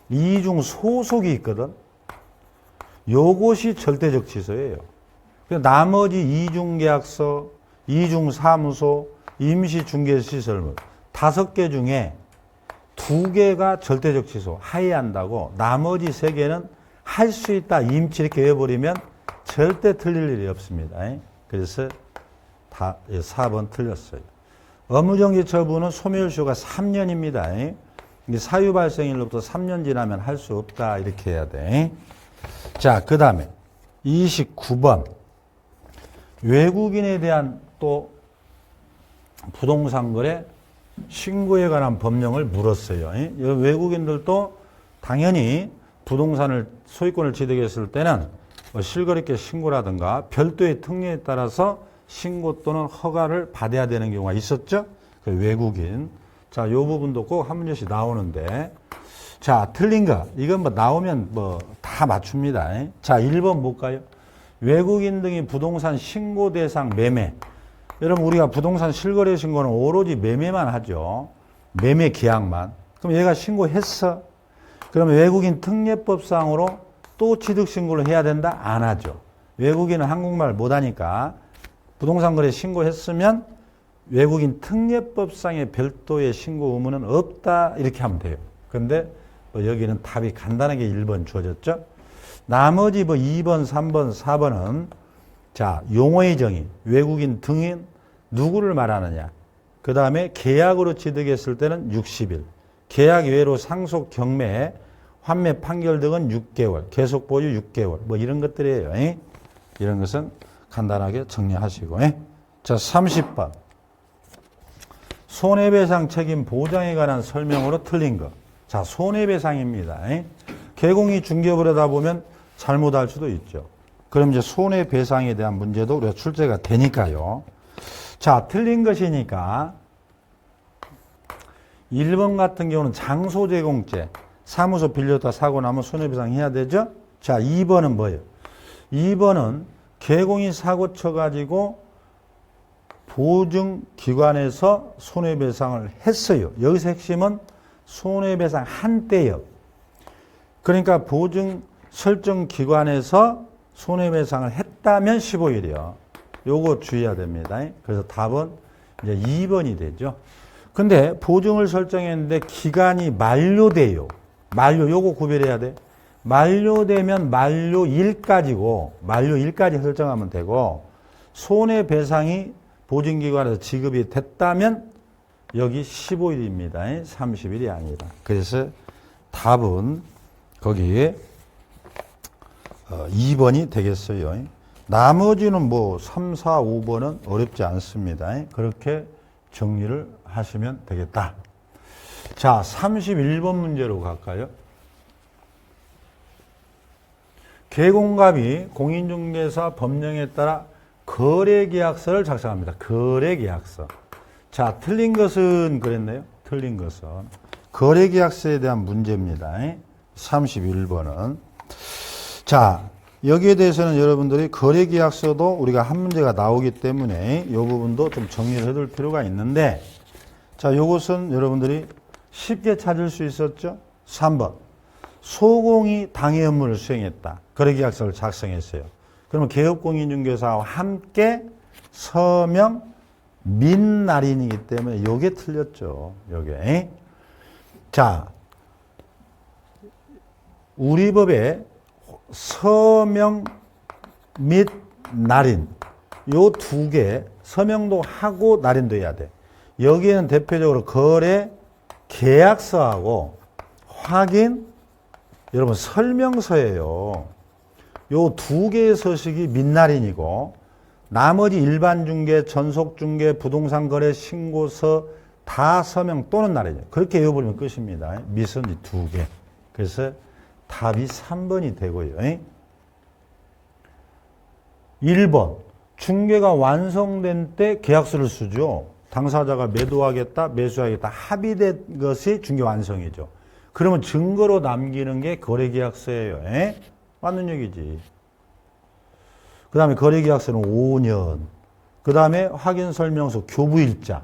이중 소속이 있거든. 요것이 절대적 취소예요. 나머지 이중계약서, 이중사무소, 임시중개시설물 5개 중에 2개가 절대적 취소 하회한다고 나머지 3개는 할 수 있다. 임치 이렇게 해버리면 절대 틀릴 일이 없습니다. 그래서 다 4번 틀렸어요. 업무정지 처분은 소멸시효가 3년입니다. 사유 발생일로부터 3년 지나면 할 수 없다. 이렇게 해야 돼. 자, 그 다음에 29번. 외국인에 대한 또 부동산 거래 신고에 관한 법령을 물었어요. 외국인들도 당연히 부동산을 소유권을 취득했을 때는 실거래가 신고라든가 별도의 특례에 따라서 신고 또는 허가를 받아야 되는 경우가 있었죠. 그 외국인. 자, 요 부분도 꼭 한 문제씩 나오는데. 자, 틀린 거. 이건 뭐 나오면 뭐 다 맞춥니다. 자, 1번 볼까요? 외국인 등이 부동산 신고 대상 매매. 여러분, 우리가 부동산 실거래 신고는 오로지 매매만 하죠. 매매 계약만. 그럼 얘가 신고했어. 그러면 외국인 특례법상으로 또 취득 신고를 해야 된다? 안 하죠. 외국인은 한국말 못하니까 부동산 거래 신고했으면 외국인 특례법상의 별도의 신고 의무는 없다. 이렇게 하면 돼요. 그런데 뭐 여기는 답이 간단하게 1번 주어졌죠. 나머지 뭐 2번, 3번, 4번은 자, 용어의 정의, 외국인 등인 누구를 말하느냐. 그 다음에 계약으로 취득했을 때는 60일, 계약 외로 상속 경매, 환매 판결 등은 6개월, 계속 보유 6개월, 뭐 이런 것들이에요. 이런 것은 간단하게 정리하시고. 자, 30번. 손해배상 책임 보장에 관한 설명으로 틀린 거. 자, 손해배상입니다. 개공이 중개업을 하다 보면 잘못할 수도 있죠. 그럼 이제 손해배상에 대한 문제도 우리가 출제가 되니까요. 자, 틀린 것이니까 1번 같은 경우는 장소 제공죄. 사무소 빌렸다 사고 나면 손해배상 해야 되죠? 자, 2번은 뭐예요? 2번은 개공이 사고 쳐가지고 보증기관에서 손해배상을 했어요. 여기서 핵심은 손해배상 한때요. 그러니까 보증 설정기관에서 손해배상을 했다면 15일이요. 요거 주의해야 됩니다. 그래서 답은 이제 2번이 되죠. 근데 보증을 설정했는데 기간이 만료돼요. 요거 구별해야 돼. 만료되면 만료일까지 설정하면 되고, 손해배상이 보증기관에서 지급이 됐다면 여기 15일입니다. 30일이 아니라. 그래서 답은 거기 2번이 되겠어요. 나머지는 뭐 3, 4, 5번은 어렵지 않습니다. 그렇게 정리를 하시면 되겠다. 자, 31번 문제로 갈까요? 개공갑이 공인중개사 법령에 따라 거래계약서를 작성합니다. 거래계약서. 자, 틀린 것은 그랬네요. 틀린 것은. 거래계약서에 대한 문제입니다. 31번은. 자, 여기에 대해서는 여러분들이 거래계약서도 우리가 한 문제가 나오기 때문에 이 부분도 좀 정리를 해둘 필요가 있는데, 자, 이것은 여러분들이 쉽게 찾을 수 있었죠? 3번. 소공이 당해 업무를 수행했다. 거래계약서를 작성했어요. 그러면 개업공인중개사와 함께 서명 및 날인이기 때문에 요게 틀렸죠. 요게. 자, 우리 법에 서명 및 날인 요 두 개, 서명도 하고 날인도 해야 돼. 여기에는 대표적으로 거래 계약서하고 확인, 여러분 설명서예요. 요 두 개의 서식이 민날인이고, 나머지 일반 중개, 전속 중개, 부동산 거래 신고서 다 서명 또는 날이죠. 그렇게 외워버리면 끝입니다. 밑은 이 두 개. 그래서 답이 3번이 되고요. 1번. 중개가 완성된 때 계약서를 쓰죠. 당사자가 매도하겠다, 매수하겠다 합의된 것이 중개 완성이죠. 그러면 증거로 남기는 게 거래계약서예요. 맞는 얘기지. 그 다음에 거래계약서는 5년. 그 다음에 확인설명서 교부일자.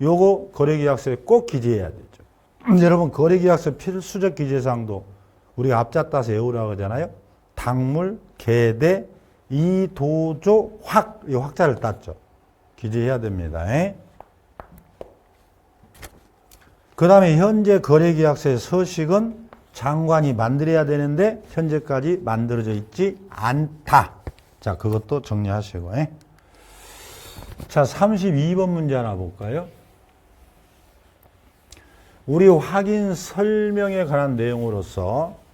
요거 거래계약서에 꼭 기재해야 되죠. 여러분, 거래계약서 필수적 기재사항도 우리가 앞자 따서 외우라고 하잖아요. 당물, 계대, 이도조, 확. 이 확자를 땄죠. 기재해야 됩니다. 그 다음에 현재 거래계약서의 서식은 장관이 만들어야 되는데 현재까지 만들어져 있지 않다. 자, 그것도 정리하시고. 자, 32번 문제 하나 볼까요? 우리 확인 설명에 관한 내용으로서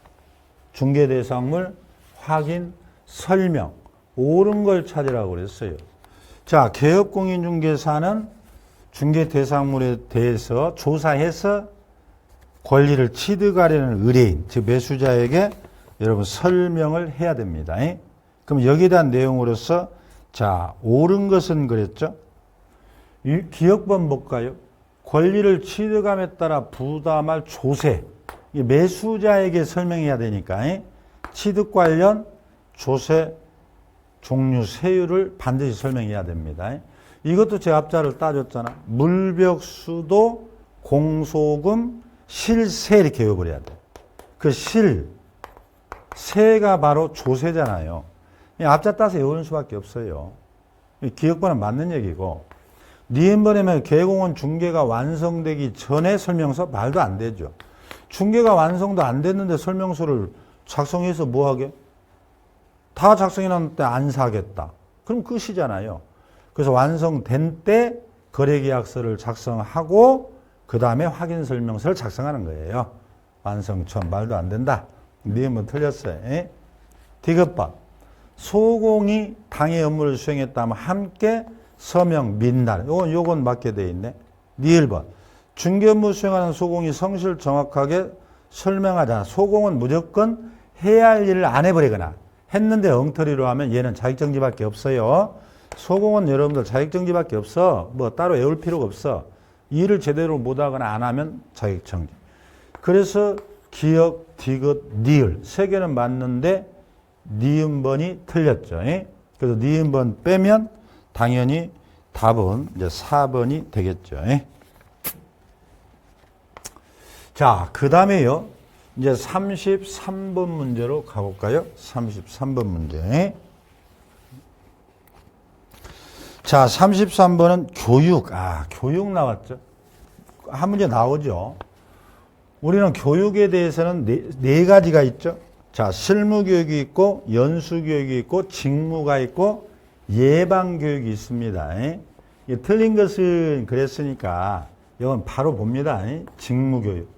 중개대상물 확인 설명 옳은 걸 찾으라고 그랬어요. 자, 개업공인중개사는 중개대상물에 대해서 조사해서 권리를 취득하려는 의뢰인, 즉 매수자에게 여러분 설명을 해야 됩니다. 그럼 여기에 대한 내용으로서 자, 옳은 것은 그랬죠? 기억번 볼까요? 권리를 취득함에 따라 부담할 조세, 매수자에게 설명해야 되니까 취득 관련 조세 종류 세율을 반드시 설명해야 됩니다. 이것도 제 앞자를 따졌잖아. 물벽수도 공소금 실세 이렇게 외워버려야 돼. 그 세가 바로 조세잖아요. 앞자 따서 외우는 수밖에 없어요. 기억번은 맞는 얘기고, 니은번에는 개공은 중개가 완성되기 전에 설명서 말도 안 되죠. 중개가 완성도 안 됐는데 설명서를 작성해서 뭐 하게? 다 작성해놨는데 안 사겠다. 그럼 끝이잖아요. 그래서 완성된 때 거래계약서를 작성하고 그 다음에 확인설명서를 작성하는 거예요. 완성 전 말도 안 된다. 니은번 틀렸어요. 디귿번. 소공이 당해 업무를 수행했다면 함께 서명 민날. 요건 맞게 돼 있네. 니을번. 중개 업무 수행하는 소공이 성실 정확하게 설명하자. 소공은 무조건 해야 할 일을 안 해버리거나 했는데 엉터리로 하면 얘는 자격정지밖에 없어요. 소공은 여러분들 자격정지밖에 없어. 뭐 따로 외울 필요가 없어. 일을 제대로 못하거나 안 하면 자격정지. 그래서 기역, 디귿, 니을 세 개는 맞는데 니은번이 틀렸죠. 그래서 니은번 빼면 당연히 답은 이제 4번이 되겠죠. 자, 그 다음에요. 이제 33번 문제로 가볼까요? 33번 문제. 자, 33번은 교육. 교육 나왔죠. 한 문제 나오죠. 우리는 교육에 대해서는 네 가지가 있죠. 자, 실무교육이 있고, 연수교육이 있고, 직무가 있고, 예방교육이 있습니다. 틀린 것은 그랬으니까, 이건 바로 봅니다. 직무교육.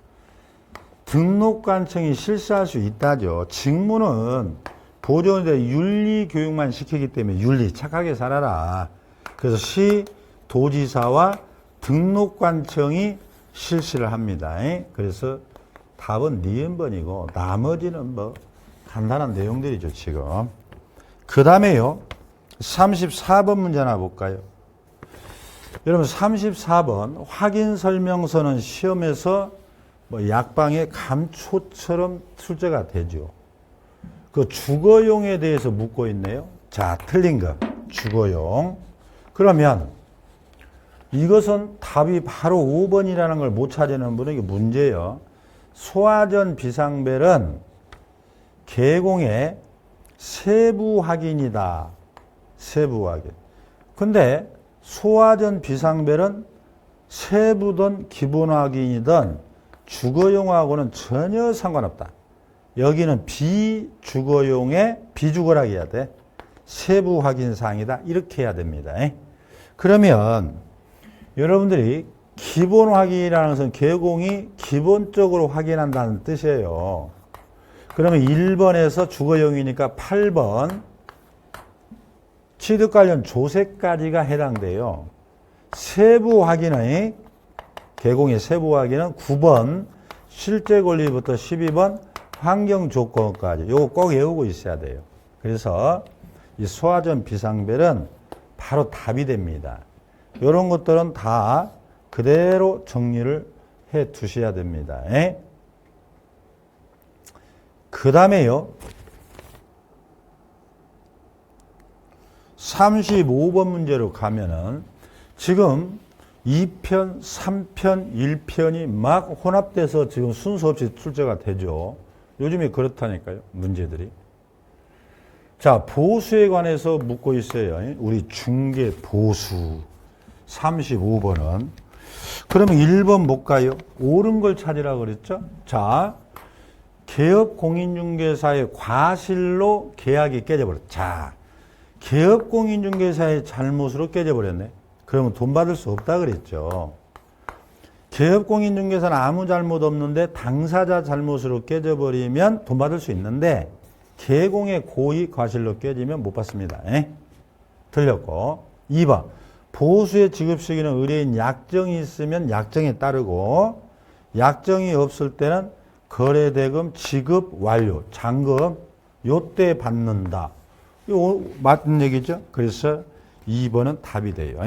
등록관청이 실시할 수 있다죠. 직무는 보존에 윤리교육만 시키기 때문에 윤리, 착하게 살아라. 그래서 시, 도지사와 등록관청이 실시를 합니다. 그래서 답은 니은번이고 나머지는 뭐 간단한 내용들이죠, 지금. 그 다음에요. 34번 문제 하나 볼까요? 여러분 34번 확인설명서는 시험에서 뭐 약방의 감초처럼 출제가 되죠. 그 주거용에 대해서 묻고 있네요. 자, 틀린 거. 주거용. 그러면 이것은 답이 바로 5번이라는 걸 못 찾는 분은 이게 문제예요. 소화전 비상벨은 개공의 세부 확인이다. 세부 확인. 근데 소화전 비상벨은 세부든 기본 확인이든 주거용하고는 전혀 상관없다. 여기는 비주거용의 비주거라고 해야 돼. 세부 확인 사항이다. 이렇게 해야 됩니다. 그러면 여러분들이 기본 확인이라는 것은 개공이 기본적으로 확인한다는 뜻이에요. 그러면 1번에서 주거용이니까 8번 취득 관련 조세까지가 해당돼요. 세부 확인의 개공의 세부 확인은 9번 실제 권리부터 12번 환경 조건까지. 요거 꼭 외우고 있어야 돼요. 그래서 이 소화전 비상벨은 바로 답이 됩니다. 이런 것들은 다 그대로 정리를 해 두셔야 됩니다. 그 다음에요. 35번 문제로 가면은 지금 2편, 3편, 1편이 막 혼합돼서 지금 순서 없이 출제가 되죠. 요즘에 그렇다니까요. 문제들이. 자, 보수에 관해서 묻고 있어요. 우리 중개 보수. 35번은. 그러면 1번 볼까요? 옳은 걸 찾으라고 그랬죠? 자, 개업 공인중개사의 과실로 계약이 깨져버렸다. 자, 개업 공인중개사의 잘못으로 깨져버렸네. 그러면 돈 받을 수 없다 그랬죠. 개업 공인중개사는 아무 잘못 없는데 당사자 잘못으로 깨져버리면 돈 받을 수 있는데 개공의 고의 과실로 깨지면 못 받습니다. 틀렸고. 2번. 보수의 지급 시기는 의뢰인 약정이 있으면 약정에 따르고 약정이 없을 때는 거래대금 지급 완료, 잔금 요때 받는다. 이거 맞는 얘기죠? 그래서 2번은 답이 돼요.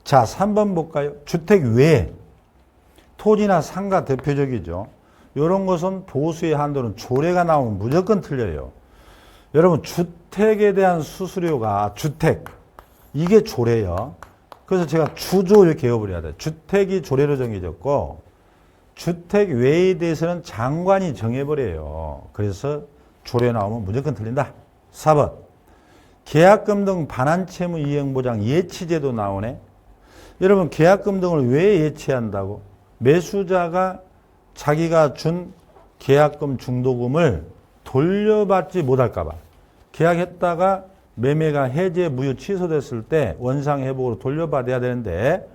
자, 3번 볼까요? 주택 외에 토지나 상가 대표적이죠. 이런 것은 보수의 한도는 조례가 나오면 무조건 틀려요. 여러분 주택에 대한 수수료가 주택 이게 조례예요. 그래서 제가 주조 이렇게 외워버려야 돼요. 주택이 조례로 정해졌고 주택 외에 대해서는 장관이 정해버려요. 그래서 조례 나오면 무조건 틀린다. 4번 계약금 등 반환채무 이행보장 예치제도 나오네. 여러분 계약금 등을 왜 예치한다고? 매수자가 자기가 준 계약금 중도금을 돌려받지 못할까 봐. 계약했다가 매매가 해제 무효 취소됐을 때 원상회복으로 돌려받아야 되는데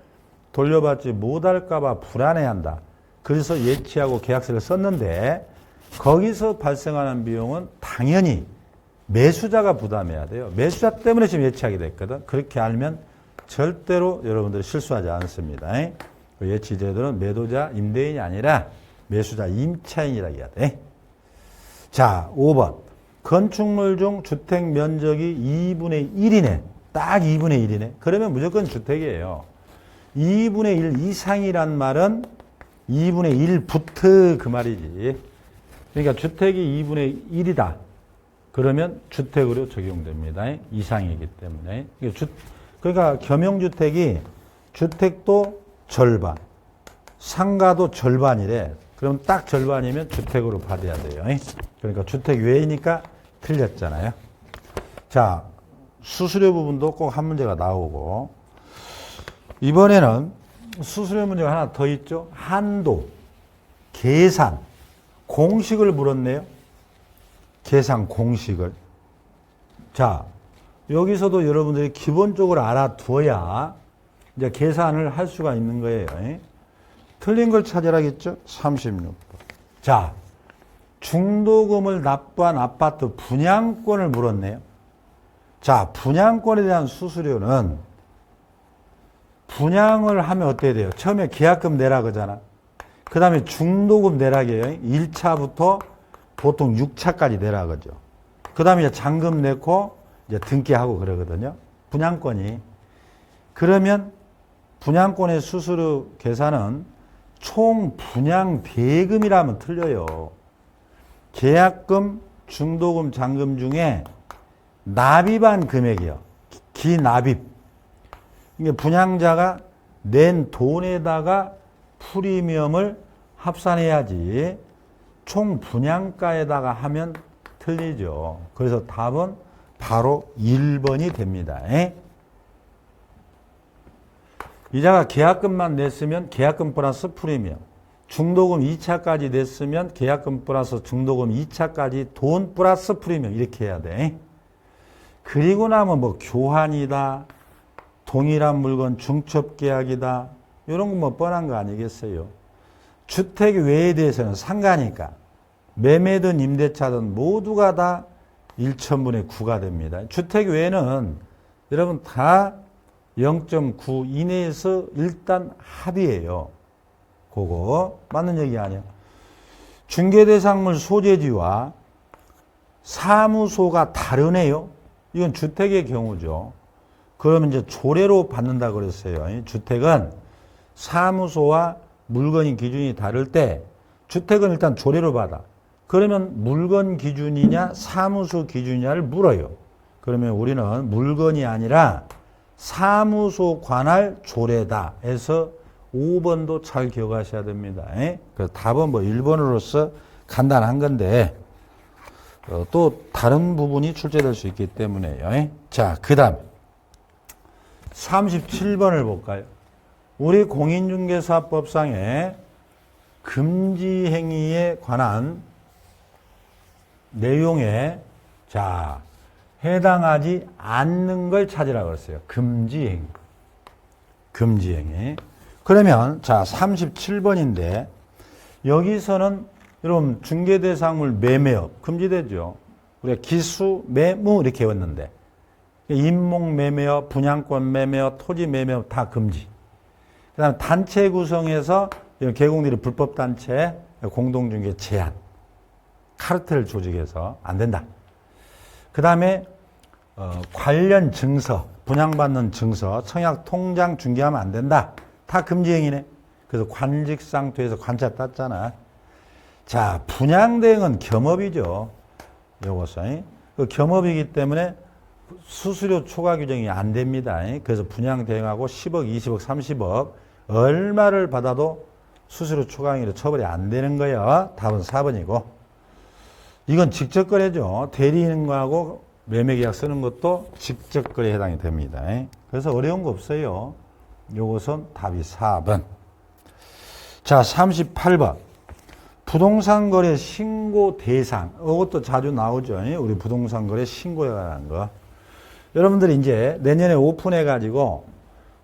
돌려받지 못할까 봐 불안해한다. 그래서 예치하고 계약서를 썼는데 거기서 발생하는 비용은 당연히 매수자가 부담해야 돼요. 매수자 때문에 지금 예치하게 됐거든. 그렇게 알면 절대로 여러분들이 실수하지 않습니다. 예치제도는 매도자, 임대인이 아니라 매수자, 임차인이라고 해야 돼. 자, 5번. 건축물 중 주택 면적이 2분의 1이네. 딱 2분의 1이네. 그러면 무조건 주택이에요. 2분의 1 이상이란 말은 2분의 1부터 그 말이지. 그러니까 주택이 2분의 1이다. 그러면 주택으로 적용됩니다. 이상이기 때문에. 그러니까 겸용주택이 주택도 절반, 상가도 절반이래. 그럼 딱 절반이면 주택으로 받아야 돼요. 그러니까 주택 외이니까 틀렸잖아요. 자, 수수료 부분도 꼭 한 문제가 나오고, 이번에는 수수료 문제가 하나 더 있죠. 한도, 계산, 공식을 물었네요. 계산 공식을. 자, 여기서도 여러분들이 기본적으로 알아두어야 이제 계산을 할 수가 있는 거예요. 틀린 걸 찾으라겠죠? 36번. 자, 중도금을 납부한 아파트 분양권을 물었네요. 자, 분양권에 대한 수수료는 분양을 하면 어떻게 돼요? 처음에 계약금 내라 그러잖아. 그 다음에 중도금 내라게요. 1차부터 보통 6차까지 내라 그러죠. 그 다음에 이제 잔금 내고 이제 등기하고 그러거든요. 분양권이. 그러면 분양권의 수수료 계산은 총 분양 대금이라면 틀려요. 계약금, 중도금, 잔금 중에 납입한 금액이요. 기납입. 이게 분양자가 낸 돈에다가 프리미엄을 합산해야지 총 분양가에다가 하면 틀리죠. 그래서 답은 바로 1번이 됩니다. 이자가 계약금만 냈으면 계약금 플러스 프리미엄, 중도금 2차까지 냈으면 계약금 플러스 중도금 2차까지 돈 플러스 프리미엄 이렇게 해야 돼. 그리고 나면 뭐 교환이다, 동일한 물건 중첩계약이다, 이런 건 뭐 뻔한 거 아니겠어요. 주택 외에 대해서는 상가니까 매매든 임대차든 모두가 다 1천분의 9가 됩니다. 주택 외에는 여러분 다 0.9 이내에서 일단 합의해요. 그거 맞는 얘기 아니에요. 중개대상물 소재지와 사무소가 다르네요. 이건 주택의 경우죠. 그러면 이제 조례로 받는다 그랬어요. 주택은 사무소와 물건의 기준이 다를 때 주택은 일단 조례로 받아. 그러면 물건 기준이냐 사무소 기준이냐를 물어요. 그러면 우리는 물건이 아니라 사무소 관할 조례다 해서 5번도 잘 기억하셔야 됩니다. 그래서 답은 뭐 1번으로서 간단한 건데 또 다른 부분이 출제될 수 있기 때문에요. 자, 그 다음 37번을 볼까요? 우리 공인중개사법상의 금지행위에 관한 내용에 자 해당하지 않는 걸 찾으라고 그랬어요. 금지행위. 금지행위. 그러면 자 37번인데 여기서는 여러분 중개대상물 매매업 금지되죠. 우리가 기수, 매무 이렇게 외웠는데 임목 매매업, 분양권 매매업, 토지 매매업 다 금지. 그 다음에 단체 구성해서 개공들이 불법단체 공동중개 제한. 카르텔 조직에서 안 된다. 그 다음에 관련 증서, 분양받는 증서, 청약 통장 중개하면 안 된다. 다 금지행위네. 그래서 관직상투에서 관차 땄잖아. 자, 분양대행은 겸업이죠. 요것은. 그 겸업이기 때문에 수수료 초과 규정이 안 됩니다. 그래서 분양대행하고 10억, 20억, 30억 얼마를 받아도 수수료 초과행위로 처벌이 안 되는 거예요. 답은 4번이고. 이건 직접거래죠. 대리인과하고 매매계약 쓰는 것도 직접거래에 해당이 됩니다. 그래서 어려운 거 없어요. 요것은 답이 4번. 자, 38번. 부동산 거래 신고 대상. 이것도 자주 나오죠. 우리 부동산 거래 신고에 관한 거. 여러분들이 이제 내년에 오픈해가지고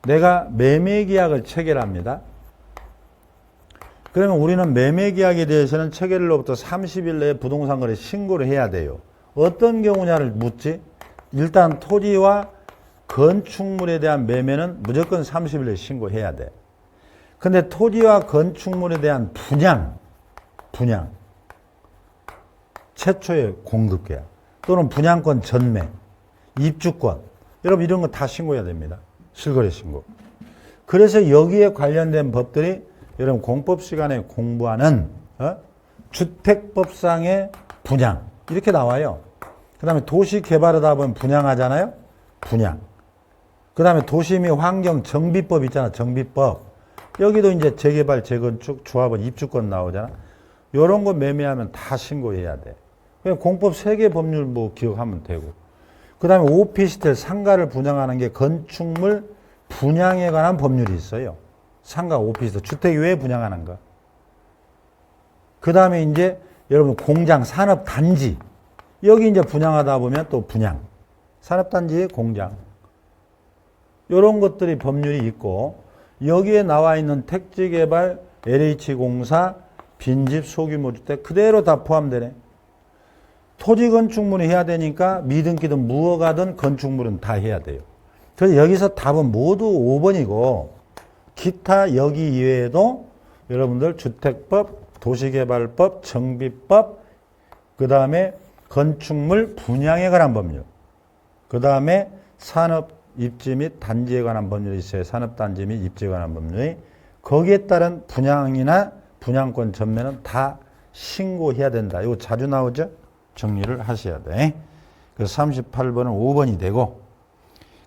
내가 매매계약을 체결합니다. 그러면 우리는 매매계약에 대해서는 체결로부터 30일 내에 부동산 거래 신고를 해야 돼요. 어떤 경우냐를 묻지? 일단 토지와 건축물에 대한 매매는 무조건 30일 내에 신고해야 돼. 근데 토지와 건축물에 대한 분양. 최초의 공급계약. 또는 분양권 전매, 입주권, 여러분 이런 거 다 신고해야 됩니다. 실거래 신고. 그래서 여기에 관련된 법들이 여러분 공법 시간에 공부하는 주택법상의 분양 이렇게 나와요. 그 다음에 도시개발하다 보면 분양하잖아요. 분양. 그 다음에 도시 및 환경정비법 있잖아. 정비법. 여기도 이제 재개발, 재건축, 조합원, 입주권 나오잖아. 요런 거 매매하면 다 신고해야 돼. 그냥 공법 3개 법률 뭐 기억하면 되고. 그 다음에 오피스텔 상가를 분양하는 게 건축물 분양에 관한 법률이 있어요. 상가, 오피스텔, 주택 외에 분양하는 거. 그 다음에 이제 여러분 공장, 산업단지. 여기 이제 분양하다 보면 또 분양. 산업단지의 공장. 요런 것들이 법률이 있고, 여기에 나와 있는 택지개발, LH공사, 빈집, 소규모 주택 그대로 다 포함되네. 토지 건축물이 해야 되니까 미등기든 무허가든 건축물은 다 해야 돼요. 그래서 여기서 답은 모두 5번이고 기타 여기 이외에도 여러분들 주택법, 도시개발법, 정비법, 그 다음에 건축물 분양에 관한 법률, 그 다음에 산업 입지 및 단지에 관한 법률이 있어요. 산업단지 및 입지에 관한 법률이. 거기에 따른 분양이나 분양권 전매는 다 신고해야 된다. 이거 자주 나오죠? 정리를 하셔야 돼. 그래서 38번은 5번이 되고,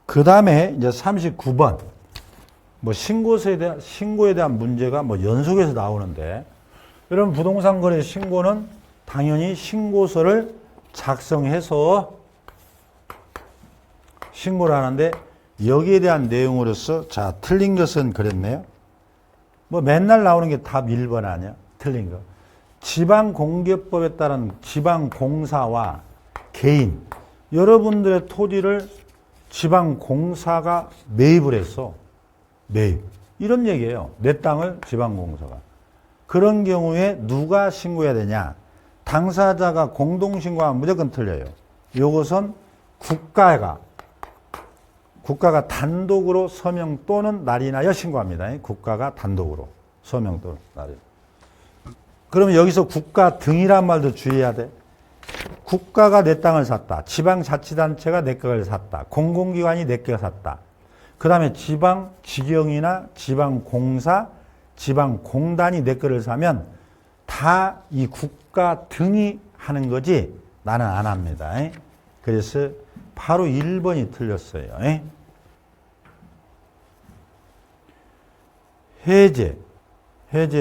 그 다음에 이제 39번. 뭐 신고에 대한 문제가 뭐 연속해서 나오는데, 여러분 부동산 거래 신고는 당연히 신고서를 작성해서 신고를 하는데, 여기에 대한 내용으로서, 자, 틀린 것은 그랬네요. 뭐 맨날 나오는 게 답 1번 아니야? 틀린 거. 지방공개법에 따른 지방공사와 개인, 여러분들의 토지를 지방공사가 매입을 했어. 매입. 이런 얘기예요. 내 땅을 지방공사가. 그런 경우에 누가 신고해야 되냐? 당사자가 공동신고하면 무조건 틀려요. 이것은 국가가 단독으로 서명 또는 날인하여 신고합니다. 국가가 단독으로 서명 또는 날인. 그러면 여기서 국가 등이란 말도 주의해야 돼. 국가가 내 땅을 샀다. 지방자치단체가 내 땅을 샀다. 공공기관이 내 땅을 샀다. 그 다음에 지방지경이나 지방공사, 지방공단이 내 거를 사면 다 이 국가 등이 하는 거지 나는 안 합니다. 그래서 바로 1번이 틀렸어요. 해제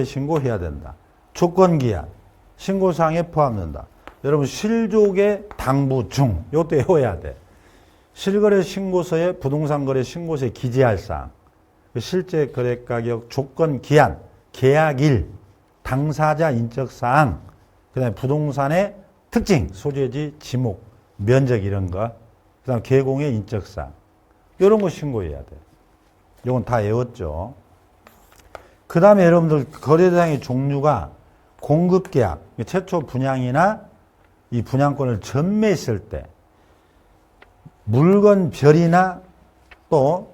신고해야 된다. 조건기한, 신고사항에 포함된다. 여러분 실족의 당부 중, 이것도 외워야 돼. 실거래 신고서에 부동산 거래 신고서에 기재할 사항, 실제 거래 가격, 조건 기한, 계약일, 당사자 인적 사항, 그다음에 부동산의 특징, 소재지, 지목, 면적 이런 거, 그다음 개공의 인적 사항, 이런 거 신고해야 돼. 이건 다 외웠죠. 그다음에 여러분들 거래 대상의 종류가 공급계약, 최초 분양이나 이 분양권을 전매했을 때 물건별이나 또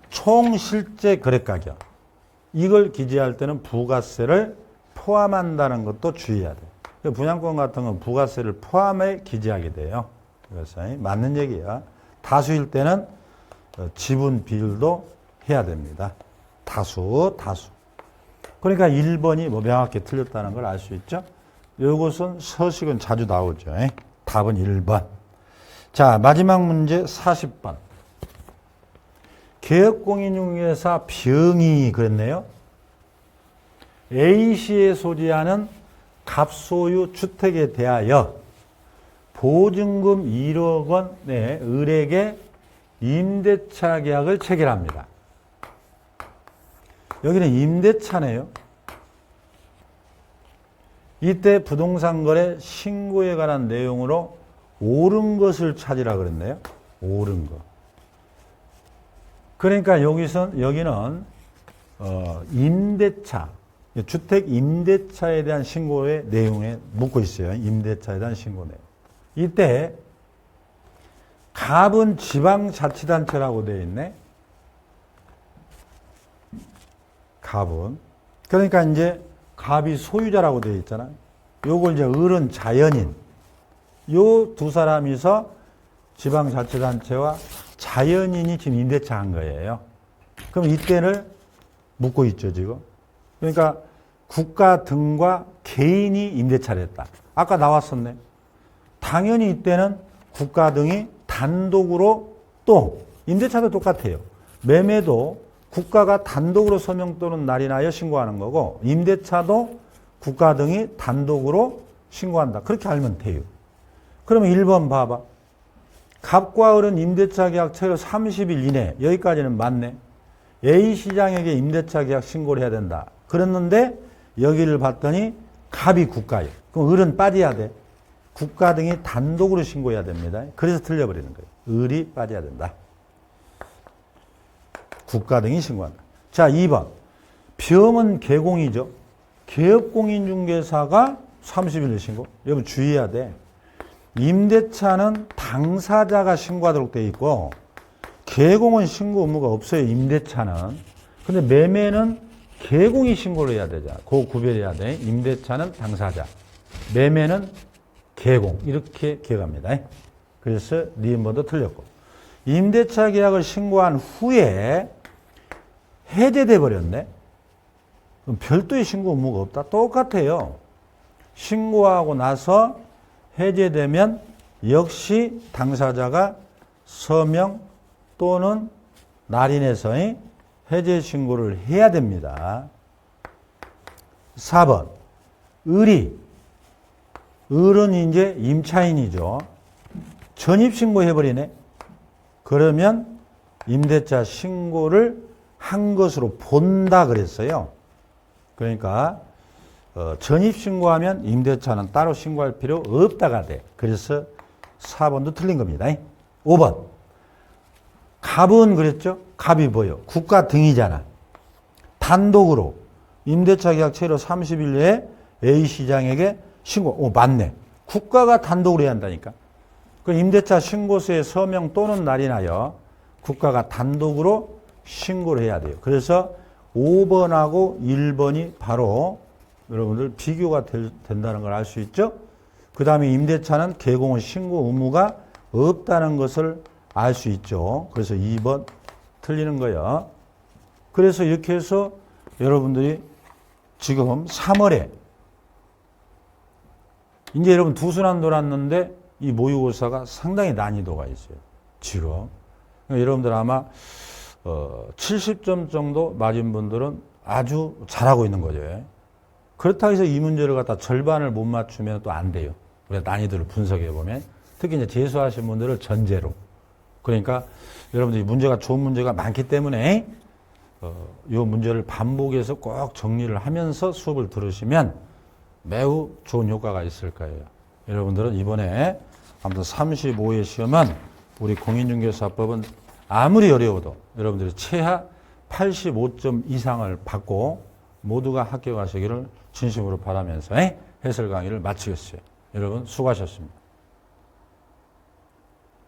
총 실제 거래가격 이걸 기재할 때는 부가세를 포함한다는 것도 주의해야 돼요. 분양권 같은 건 부가세를 포함해 기재하게 돼요. 그래서 맞는 얘기야. 다수일 때는 지분 비율도 해야 됩니다. 다수. 그러니까 1번이 뭐 명확히 틀렸다는 걸 알 수 있죠. 이것은 서식은 자주 나오죠. 답은 1번. 자, 마지막 문제 40번. 개업공인중개사 병이 그랬네요. A시에 소지하는 갑소유 주택에 대하여 보증금 1억 원의 을에게 임대차 계약을 체결합니다. 여기는 임대차네요. 이때 부동산 거래 신고에 관한 내용으로 옳은 것을 찾으라 그랬네요. 옳은 것. 그러니까 여기는 임대차, 주택 임대차에 대한 신고의 내용에 묻고 있어요. 임대차에 대한 신고 내용. 이때 갑은 지방자치단체라고 되어 있네. 갑은. 그러니까 이제 갑이 소유자라고 되어 있잖아요. 요걸 이제 을은 자연인. 요 두 사람이서 지방자치단체와 자연인이 지금 임대차 한 거예요. 그럼 이때를 묻고 있죠, 지금. 그러니까 국가 등과 개인이 임대차를 했다. 아까 나왔었네. 당연히 이때는 국가 등이 단독으로 또 임대차도 똑같아요. 매매도 국가가 단독으로 서명 또는 날인하여 신고하는 거고 임대차도 국가 등이 단독으로 신고한다. 그렇게 알면 돼요. 그러면 1번 봐봐. 갑과 을은 임대차 계약 체결 30일 이내. 여기까지는 맞네. A시장에게 임대차 계약 신고를 해야 된다. 그랬는데 여기를 봤더니 갑이 국가예요. 그럼 을은 빠져야 돼. 국가 등이 단독으로 신고해야 됩니다. 그래서 틀려버리는 거예요. 을이 빠져야 된다. 국가 등이 신고한다. 자, 2번. 병은 개공이죠. 개업공인중개사가 30일에 신고. 여러분 주의해야 돼. 임대차는 당사자가 신고하도록 되어 있고 개공은 신고 의무가 없어요. 임대차는. 근데 매매는 개공이 신고를 해야 되잖아. 그거 구별해야 돼. 임대차는 당사자. 매매는 개공. 이렇게 기억합니다. 그래서 니은번도 틀렸고. 임대차 계약을 신고한 후에 해제돼 버렸네. 그럼 별도의 신고 의무가 없다. 똑같아요. 신고하고 나서 해제되면 역시 당사자가 서명 또는 날인해서의 해제 신고를 해야 됩니다. 4번. 을은 이제 임차인이죠. 전입신고 해버리네. 그러면 임대차 신고를 한 것으로 본다 그랬어요. 그러니까 전입신고하면 임대차는 따로 신고할 필요 없다가 돼. 그래서 4번도 틀린 겁니다. 5번. 갑은 그랬죠? 갑이 뭐예요? 국가 등이잖아. 단독으로 임대차 계약 체결 30일 내에 A시장에게 신고. 맞네. 국가가 단독으로 해야 한다니까. 그 임대차 신고서에 서명 또는 날인하여 국가가 단독으로 신고를 해야 돼요. 그래서 5번하고 1번이 바로 여러분들 비교가 된다는 걸 알 수 있죠? 그 다음에 임대차는 개공은 신고 의무가 없다는 것을 알 수 있죠. 그래서 2번 틀리는 거예요. 그래서 이렇게 해서 여러분들이 지금 3월에 이제 여러분 두 순환 돌았는데 이 모의고사가 상당히 난이도가 있어요. 지금. 그러니까 여러분들 아마 70점 정도 맞은 분들은 아주 잘하고 있는 거죠. 그렇다고 해서 이 문제를 갖다 절반을 못 맞추면 또 안 돼요. 우리가 난이도를 분석해 보면. 특히 이제 재수하신 분들을 전제로. 그러니까 여러분들이 문제가 좋은 문제가 많기 때문에 이 문제를 반복해서 꼭 정리를 하면서 수업을 들으시면 매우 좋은 효과가 있을 거예요. 여러분들은 이번에 아무튼 35회 시험은 우리 공인중개사법은 아무리 어려워도 여러분들이 최하 85점 이상을 받고 모두가 합격하시기를 진심으로 바라면서 해설 강의를 마치겠어요. 여러분 수고하셨습니다.